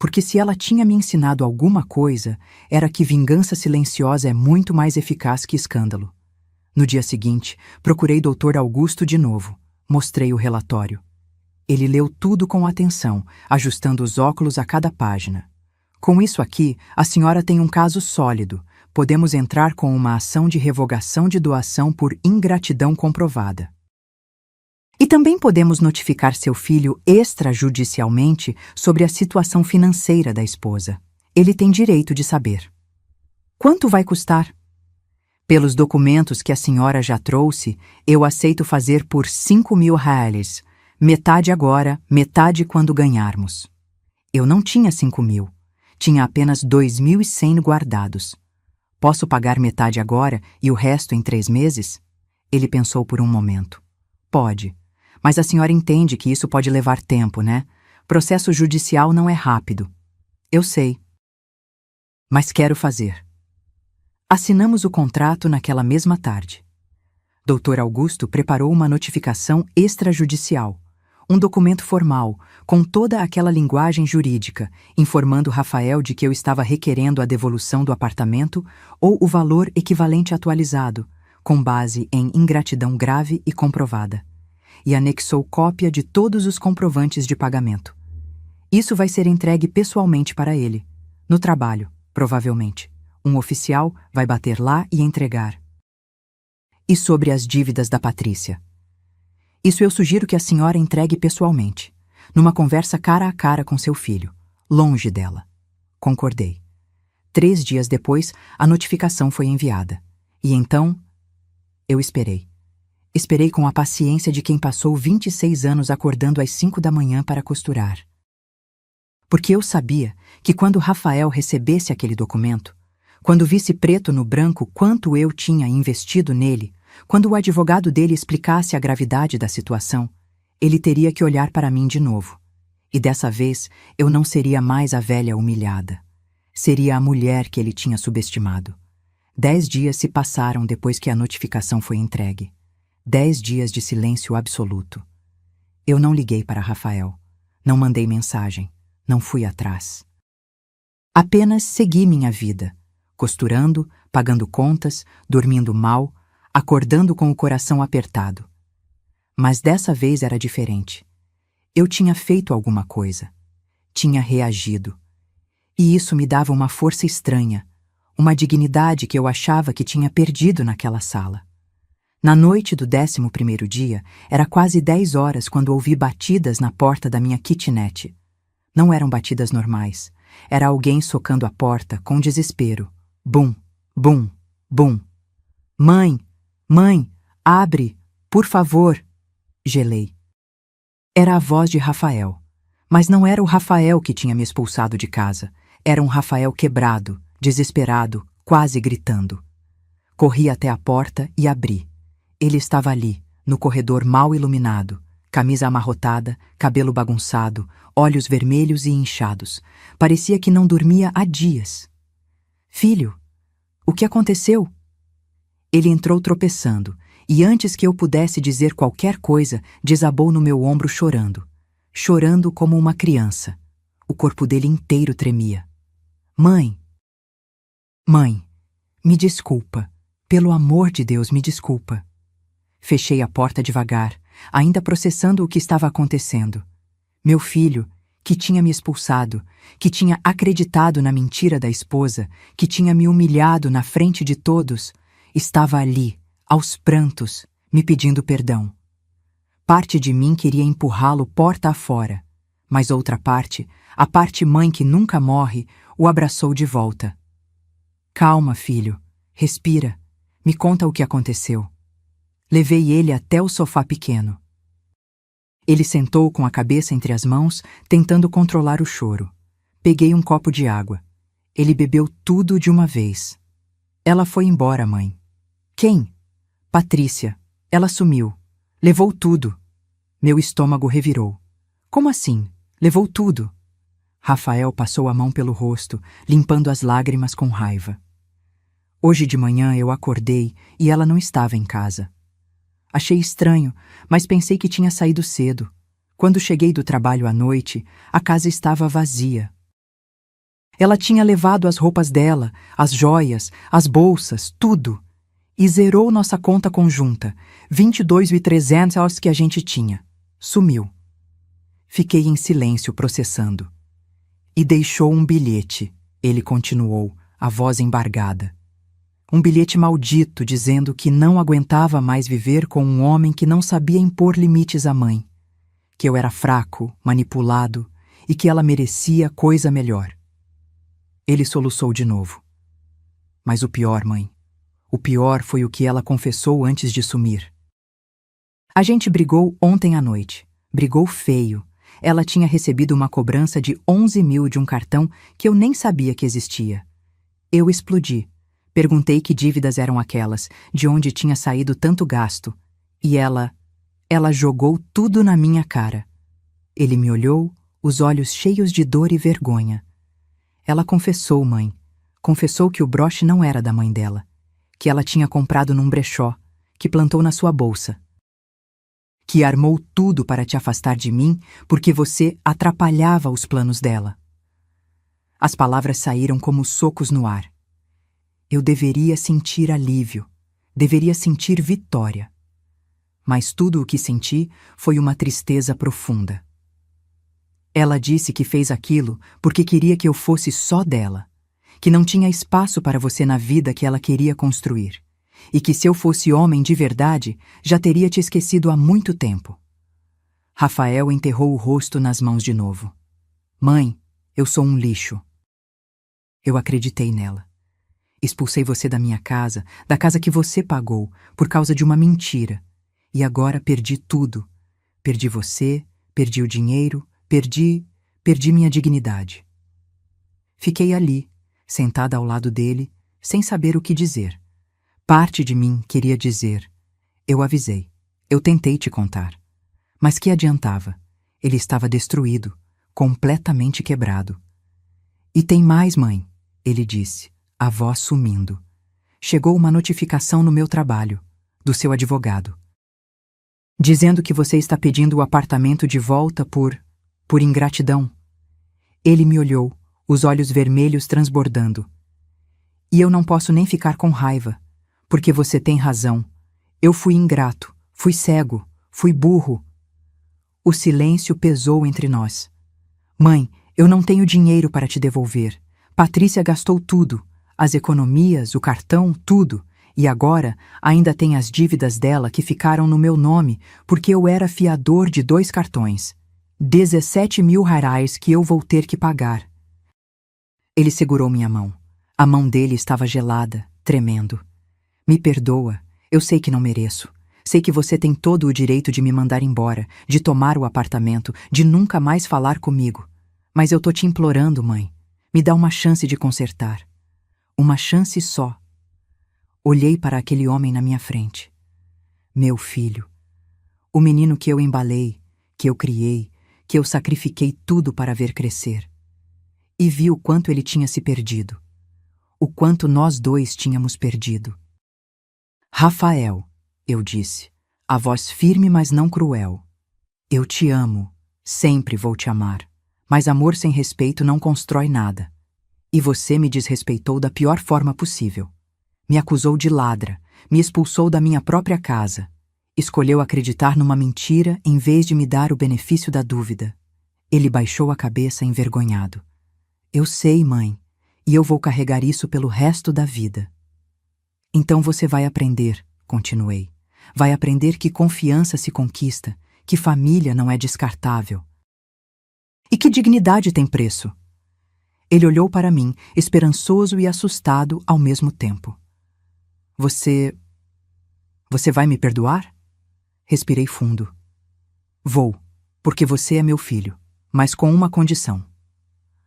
S1: Porque se ela tinha me ensinado alguma coisa, era que vingança silenciosa é muito mais eficaz que escândalo. No dia seguinte, procurei Dr. Augusto de novo. Mostrei o relatório. Ele leu tudo com atenção, ajustando os óculos a cada página. Com isso aqui, a senhora tem um caso sólido. Podemos entrar com uma ação de revogação de doação por ingratidão comprovada. E também podemos notificar seu filho extrajudicialmente sobre a situação financeira da esposa. Ele tem direito de saber. Quanto vai custar? Pelos documentos que a senhora já trouxe, eu aceito fazer por 5.000 reais. Metade agora, metade quando ganharmos. Eu não tinha 5.000. Tinha apenas 2.100 guardados. Posso pagar metade agora e o resto em 3 meses? Ele pensou por um momento. Pode. Mas a senhora entende que isso pode levar tempo, né? Processo judicial não é rápido. Eu sei. Mas quero fazer. Assinamos o contrato naquela mesma tarde. Dr. Augusto preparou uma notificação extrajudicial, um documento formal, com toda aquela linguagem jurídica, informando Rafael de que eu estava requerendo a devolução do apartamento ou o valor equivalente atualizado, com base em ingratidão grave e comprovada, e anexou cópia de todos os comprovantes de pagamento. Isso vai ser entregue pessoalmente para ele, no trabalho, provavelmente. Um oficial vai bater lá e entregar. E sobre as dívidas da Patrícia? Isso eu sugiro que a senhora entregue pessoalmente, numa conversa cara a cara com seu filho, longe dela. Concordei. 3 dias depois, a notificação foi enviada. E então, eu esperei. Esperei com a paciência de quem passou 26 anos acordando às 5 da manhã para costurar. Porque eu sabia que quando Rafael recebesse aquele documento, quando visse preto no branco quanto eu tinha investido nele, quando o advogado dele explicasse a gravidade da situação, ele teria que olhar para mim de novo. E dessa vez eu não seria mais a velha humilhada. Seria a mulher que ele tinha subestimado. 10 dias se passaram depois que a notificação foi entregue. 10 dias de silêncio absoluto. Eu não liguei para Rafael. Não mandei mensagem. Não fui atrás. Apenas segui minha vida, costurando, pagando contas, dormindo mal, acordando com o coração apertado. Mas dessa vez era diferente. Eu tinha feito alguma coisa. Tinha reagido. E isso me dava uma força estranha, uma dignidade que eu achava que tinha perdido naquela sala. Na noite do 11º dia, era quase 10 horas quando ouvi batidas na porta da minha kitnet. Não eram batidas normais. Era alguém socando a porta com desespero. Bum, bum, bum. Mãe, mãe, abre, por favor. Gelei. Era a voz de Rafael. Mas não era o Rafael que tinha me expulsado de casa. Era um Rafael quebrado, desesperado, quase gritando. Corri até a porta e abri. Ele estava ali, no corredor mal iluminado, camisa amarrotada, cabelo bagunçado, olhos vermelhos e inchados. Parecia que não dormia há dias. Filho, o que aconteceu? Ele entrou tropeçando, e antes que eu pudesse dizer qualquer coisa, desabou no meu ombro chorando. Chorando como uma criança. O corpo dele inteiro tremia. Mãe! Mãe, me desculpa. Pelo amor de Deus, me desculpa. Fechei a porta devagar, ainda processando o que estava acontecendo. Meu filho, que tinha me expulsado, que tinha acreditado na mentira da esposa, que tinha me humilhado na frente de todos, estava ali, aos prantos, me pedindo perdão. Parte de mim queria empurrá-lo porta afora, mas outra parte, a parte mãe que nunca morre, o abraçou de volta. Calma, filho, respira, me conta o que aconteceu. Levei ele até o sofá pequeno. Ele sentou com a cabeça entre as mãos, tentando controlar o choro. Peguei um copo de água. Ele bebeu tudo de uma vez. Ela foi embora, mãe. Quem? Patrícia. Ela sumiu. Levou tudo. Meu estômago revirou. Como assim? Levou tudo? Rafael passou a mão pelo rosto, limpando as lágrimas com raiva. Hoje de manhã eu acordei e ela não estava em casa. Achei estranho, mas pensei que tinha saído cedo. Quando cheguei do trabalho à noite, a casa estava vazia. Ela tinha levado as roupas dela, as joias, as bolsas, tudo. E zerou nossa conta conjunta, 22.300 que a gente tinha. Sumiu. Fiquei em silêncio processando. E deixou um bilhete, ele continuou, a voz embargada. Um bilhete maldito dizendo que não aguentava mais viver com um homem que não sabia impor limites à mãe, que eu era fraco, manipulado e que ela merecia coisa melhor. Ele soluçou de novo. Mas o pior, mãe, o pior foi o que ela confessou antes de sumir. A gente brigou ontem à noite. Brigou feio. Ela tinha recebido uma cobrança de 11.000 de um cartão que eu nem sabia que existia. Eu explodi. Perguntei que dívidas eram aquelas, de onde tinha saído tanto gasto. E ela jogou tudo na minha cara. Ele me olhou, os olhos cheios de dor e vergonha. Ela confessou, mãe. Confessou que o broche não era da mãe dela, que ela tinha comprado num brechó, que plantou na sua bolsa. Que armou tudo para te afastar de mim porque você atrapalhava os planos dela. As palavras saíram como socos no ar. Eu deveria sentir alívio, deveria sentir vitória. Mas tudo o que senti foi uma tristeza profunda. Ela disse que fez aquilo porque queria que eu fosse só dela, que não tinha espaço para você na vida que ela queria construir, e que se eu fosse homem de verdade, já teria te esquecido há muito tempo. Rafael enterrou o rosto nas mãos de novo. Mãe, eu sou um lixo. Eu acreditei nela. Expulsei você da minha casa, da casa que você pagou, por causa de uma mentira. E agora perdi tudo. Perdi você, perdi o dinheiro, perdi minha dignidade. Fiquei ali, sentada ao lado dele, sem saber o que dizer. Parte de mim queria dizer: eu avisei, eu tentei te contar. Mas que adiantava? Ele estava destruído, completamente quebrado. E tem mais, mãe, ele disse, a voz sumindo. Chegou uma notificação no meu trabalho, do seu advogado, dizendo que você está pedindo o apartamento de volta por ingratidão. Ele me olhou, os olhos vermelhos transbordando. E eu não posso nem ficar com raiva, porque você tem razão. Eu fui ingrato, fui cego, fui burro. O silêncio pesou entre nós. Mãe, eu não tenho dinheiro para te devolver. Patrícia gastou tudo. As economias, o cartão, tudo. E agora ainda tem as dívidas dela que ficaram no meu nome porque eu era fiador de 2 cartões. 17.000 reais que eu vou ter que pagar. Ele segurou minha mão. A mão dele estava gelada, tremendo. Me perdoa, eu sei que não mereço. Sei que você tem todo o direito de me mandar embora, de tomar o apartamento, de nunca mais falar comigo. Mas eu tô te implorando, mãe. Me dá uma chance de consertar. Uma chance só. Olhei para aquele homem na minha frente. Meu filho. O menino que eu embalei, que eu criei, que eu sacrifiquei tudo para ver crescer. E vi o quanto ele tinha se perdido. O quanto nós 2 tínhamos perdido. Rafael, eu disse, a voz firme mas não cruel. Eu te amo, sempre vou te amar, mas amor sem respeito não constrói nada. E você me desrespeitou da pior forma possível. Me acusou de ladra, me expulsou da minha própria casa. Escolheu acreditar numa mentira em vez de me dar o benefício da dúvida. Ele baixou a cabeça envergonhado. Eu sei, mãe, e eu vou carregar isso pelo resto da vida. Então você vai aprender, continuei. Vai aprender que confiança se conquista, que família não é descartável. E que dignidade tem preço. Ele olhou para mim, esperançoso e assustado ao mesmo tempo. Você vai me perdoar? Respirei fundo. Vou, porque você é meu filho, mas com uma condição.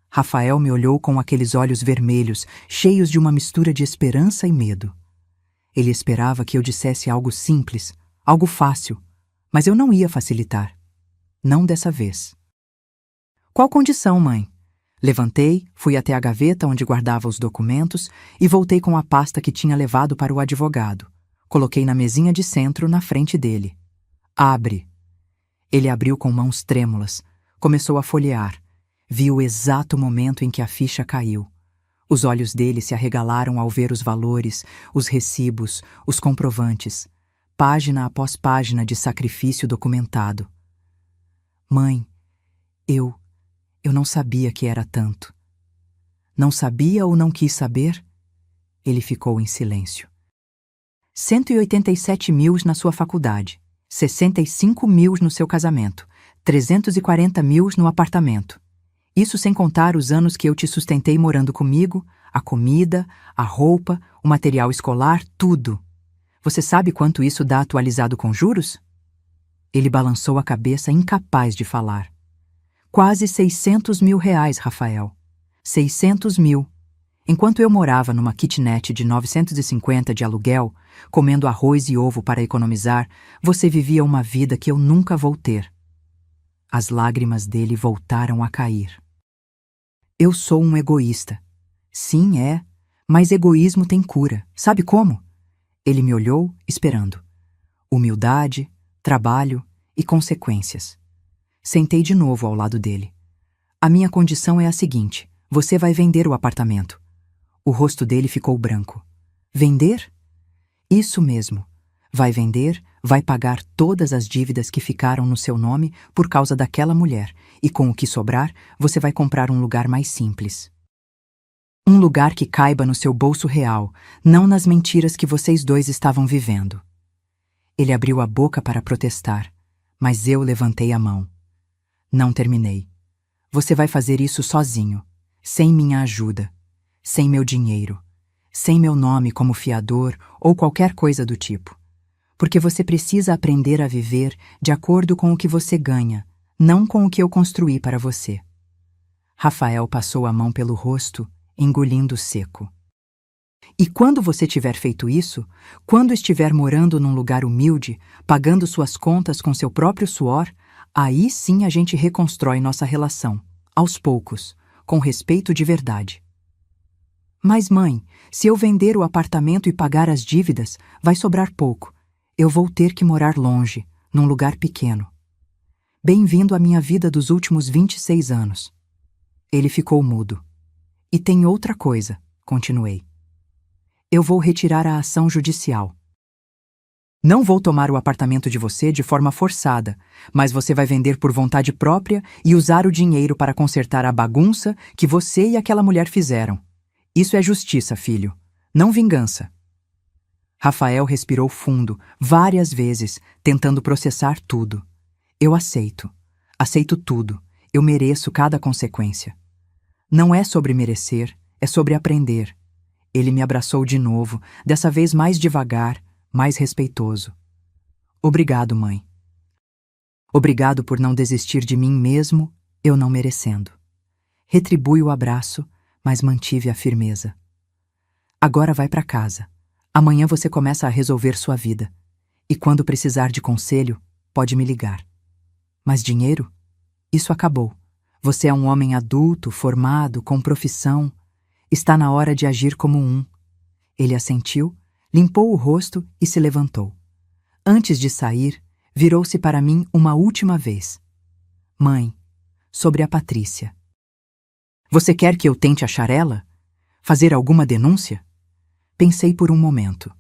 S1: Rafael me olhou com aqueles olhos vermelhos, cheios de uma mistura de esperança e medo. Ele esperava que eu dissesse algo simples, algo fácil, mas eu não ia facilitar. Não dessa vez. Qual condição, mãe? Levantei, fui até a gaveta onde guardava os documentos e voltei com a pasta que tinha levado para o advogado. Coloquei na mesinha de centro na frente dele. Abre. Ele abriu com mãos trêmulas. Começou a folhear. Vi o exato momento em que a ficha caiu. Os olhos dele se arregalaram ao ver os valores, os recibos, os comprovantes, página após página de sacrifício documentado. Mãe, eu não sabia que era tanto. Não sabia ou não quis saber? Ele ficou em silêncio. 187 mil na sua faculdade, 65 mil no seu casamento, 340 mil no apartamento. Isso sem contar os anos que eu te sustentei morando comigo, a comida, a roupa, o material escolar, tudo. Você sabe quanto isso dá atualizado com juros? Ele balançou a cabeça, incapaz de falar. Quase 600 mil reais, Rafael. 600 mil. Enquanto eu morava numa kitnet de 950 de aluguel, comendo arroz e ovo para economizar, você vivia uma vida que eu nunca vou ter. As lágrimas dele voltaram a cair. Eu sou um egoísta. Sim, mas egoísmo tem cura. Sabe como? Ele me olhou, esperando. Humildade, trabalho e consequências. Sentei de novo ao lado dele. A minha condição é a seguinte: você vai vender o apartamento. O rosto dele ficou branco. Vender? Isso mesmo. Vai vender, vai pagar todas as dívidas que ficaram no seu nome por causa daquela mulher, e com o que sobrar, você vai comprar um lugar mais simples. Um lugar que caiba no seu bolso real, não nas mentiras que vocês dois estavam vivendo. Ele abriu a boca para protestar, mas eu levantei a mão. Não terminei. Você vai fazer isso sozinho, sem minha ajuda, sem meu dinheiro, sem meu nome como fiador ou qualquer coisa do tipo. Porque você precisa aprender a viver de acordo com o que você ganha, não com o que eu construí para você. Rafael passou a mão pelo rosto, engolindo seco. E quando você tiver feito isso, quando estiver morando num lugar humilde, pagando suas contas com seu próprio suor, aí sim a gente reconstrói nossa relação, aos poucos, com respeito de verdade. Mas mãe, se eu vender o apartamento e pagar as dívidas, vai sobrar pouco. Eu vou ter que morar longe, num lugar pequeno. Bem-vindo à minha vida dos últimos 26 anos. Ele ficou mudo. E tem outra coisa, continuei. Eu vou retirar a ação judicial. Não vou tomar o apartamento de você de forma forçada, mas você vai vender por vontade própria e usar o dinheiro para consertar a bagunça que você e aquela mulher fizeram. Isso é justiça, filho, não vingança. Rafael respirou fundo, várias vezes, tentando processar tudo. Eu aceito. Aceito tudo. Eu mereço cada consequência. Não é sobre merecer, é sobre aprender. Ele me abraçou de novo, dessa vez mais devagar, mais respeitoso. Obrigado, mãe. Obrigado por não desistir de mim mesmo, eu não merecendo. Retribui o abraço, mas mantive a firmeza. Agora vai para casa. Amanhã você começa a resolver sua vida. E quando precisar de conselho, pode me ligar. Mas dinheiro? Isso acabou. Você é um homem adulto, formado, com profissão. Está na hora de agir como um. Ele assentiu, limpou o rosto e se levantou. Antes de sair, virou-se para mim uma última vez. Mãe, sobre a Patrícia. Você quer que eu tente achar ela? Fazer alguma denúncia? Pensei por um momento.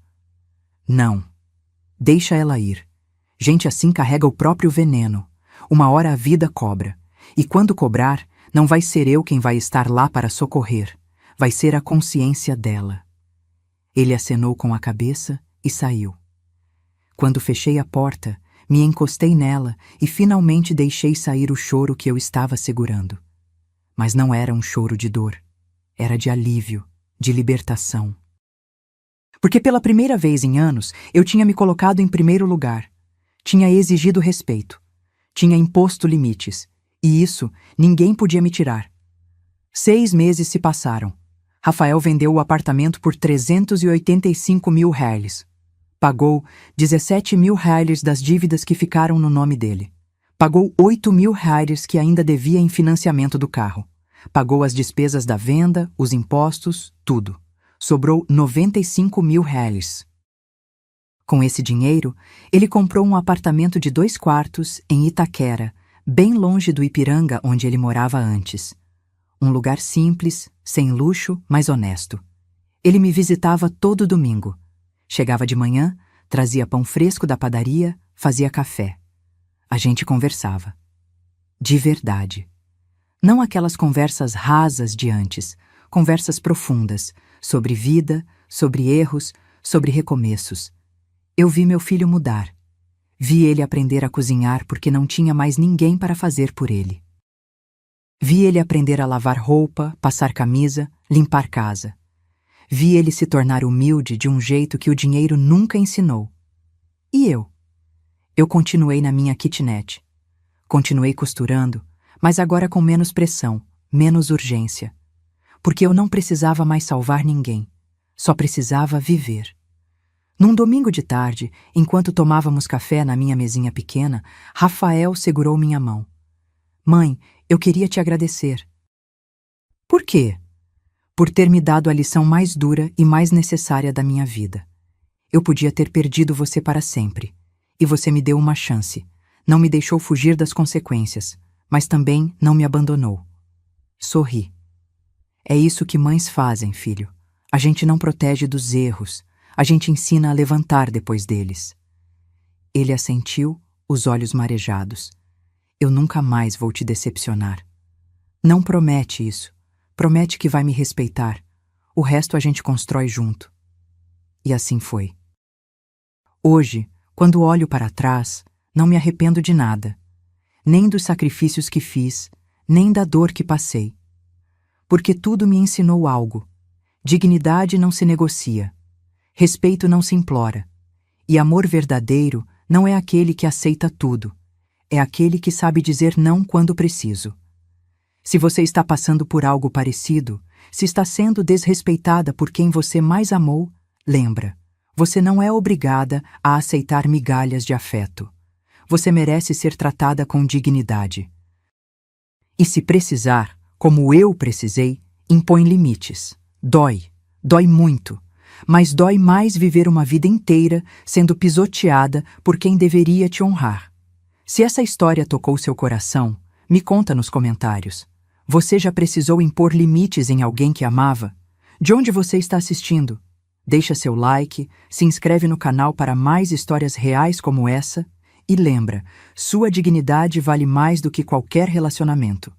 S1: Não. Deixa ela ir. Gente assim carrega o próprio veneno. Uma hora a vida cobra. E quando cobrar, não vai ser eu quem vai estar lá para socorrer. Vai ser a consciência dela. Ele acenou com a cabeça e saiu. Quando fechei a porta, me encostei nela e finalmente deixei sair o choro que eu estava segurando. Mas não era um choro de dor. Era de alívio, de libertação. Porque pela primeira vez em anos, eu tinha me colocado em primeiro lugar. Tinha exigido respeito. Tinha imposto limites. E isso ninguém podia me tirar. 6 meses se passaram. Rafael vendeu o apartamento por 385 mil reais. Pagou 17 mil reais das dívidas que ficaram no nome dele. Pagou 8 mil reais que ainda devia em financiamento do carro. Pagou as despesas da venda, os impostos, tudo. Sobrou 95 mil reais. Com esse dinheiro, ele comprou um apartamento de 2 quartos em Itaquera, bem longe do Ipiranga onde ele morava antes. Um lugar simples, sem luxo, mas honesto. Ele me visitava todo domingo. Chegava de manhã, trazia pão fresco da padaria, fazia café. A gente conversava. De verdade. Não aquelas conversas rasas de antes, conversas profundas, sobre vida, sobre erros, sobre recomeços. Eu vi meu filho mudar. Vi ele aprender a cozinhar porque não tinha mais ninguém para fazer por ele. Vi ele aprender a lavar roupa, passar camisa, limpar casa. Vi ele se tornar humilde de um jeito que o dinheiro nunca ensinou. E eu? Eu continuei na minha kitnet. Continuei costurando, mas agora com menos pressão, menos urgência. Porque eu não precisava mais salvar ninguém. Só precisava viver. Num domingo de tarde, enquanto tomávamos café na minha mesinha pequena, Rafael segurou minha mão. Mãe, eu queria te agradecer. Por quê? Por ter me dado a lição mais dura e mais necessária da minha vida. Eu podia ter perdido você para sempre. E você me deu uma chance. Não me deixou fugir das consequências, mas também não me abandonou. Sorri. É isso que mães fazem, filho. A gente não protege dos erros. A gente ensina a levantar depois deles. Ele assentiu, os olhos marejados. Eu nunca mais vou te decepcionar. Não promete isso. Promete que vai me respeitar. O resto a gente constrói junto. E assim foi. Hoje, quando olho para trás, não me arrependo de nada. Nem dos sacrifícios que fiz, nem da dor que passei. Porque tudo me ensinou algo. Dignidade não se negocia. Respeito não se implora. E amor verdadeiro não é aquele que aceita tudo. É aquele que sabe dizer não quando preciso. Se você está passando por algo parecido, se está sendo desrespeitada por quem você mais amou, lembra, você não é obrigada a aceitar migalhas de afeto. Você merece ser tratada com dignidade. E se precisar, como eu precisei, impõe limites. Dói. Dói muito. Mas dói mais viver uma vida inteira sendo pisoteada por quem deveria te honrar. Se essa história tocou seu coração, me conta nos comentários. Você já precisou impor limites em alguém que amava? De onde você está assistindo? Deixa seu like, se inscreve no canal para mais histórias reais como essa e lembra, sua dignidade vale mais do que qualquer relacionamento.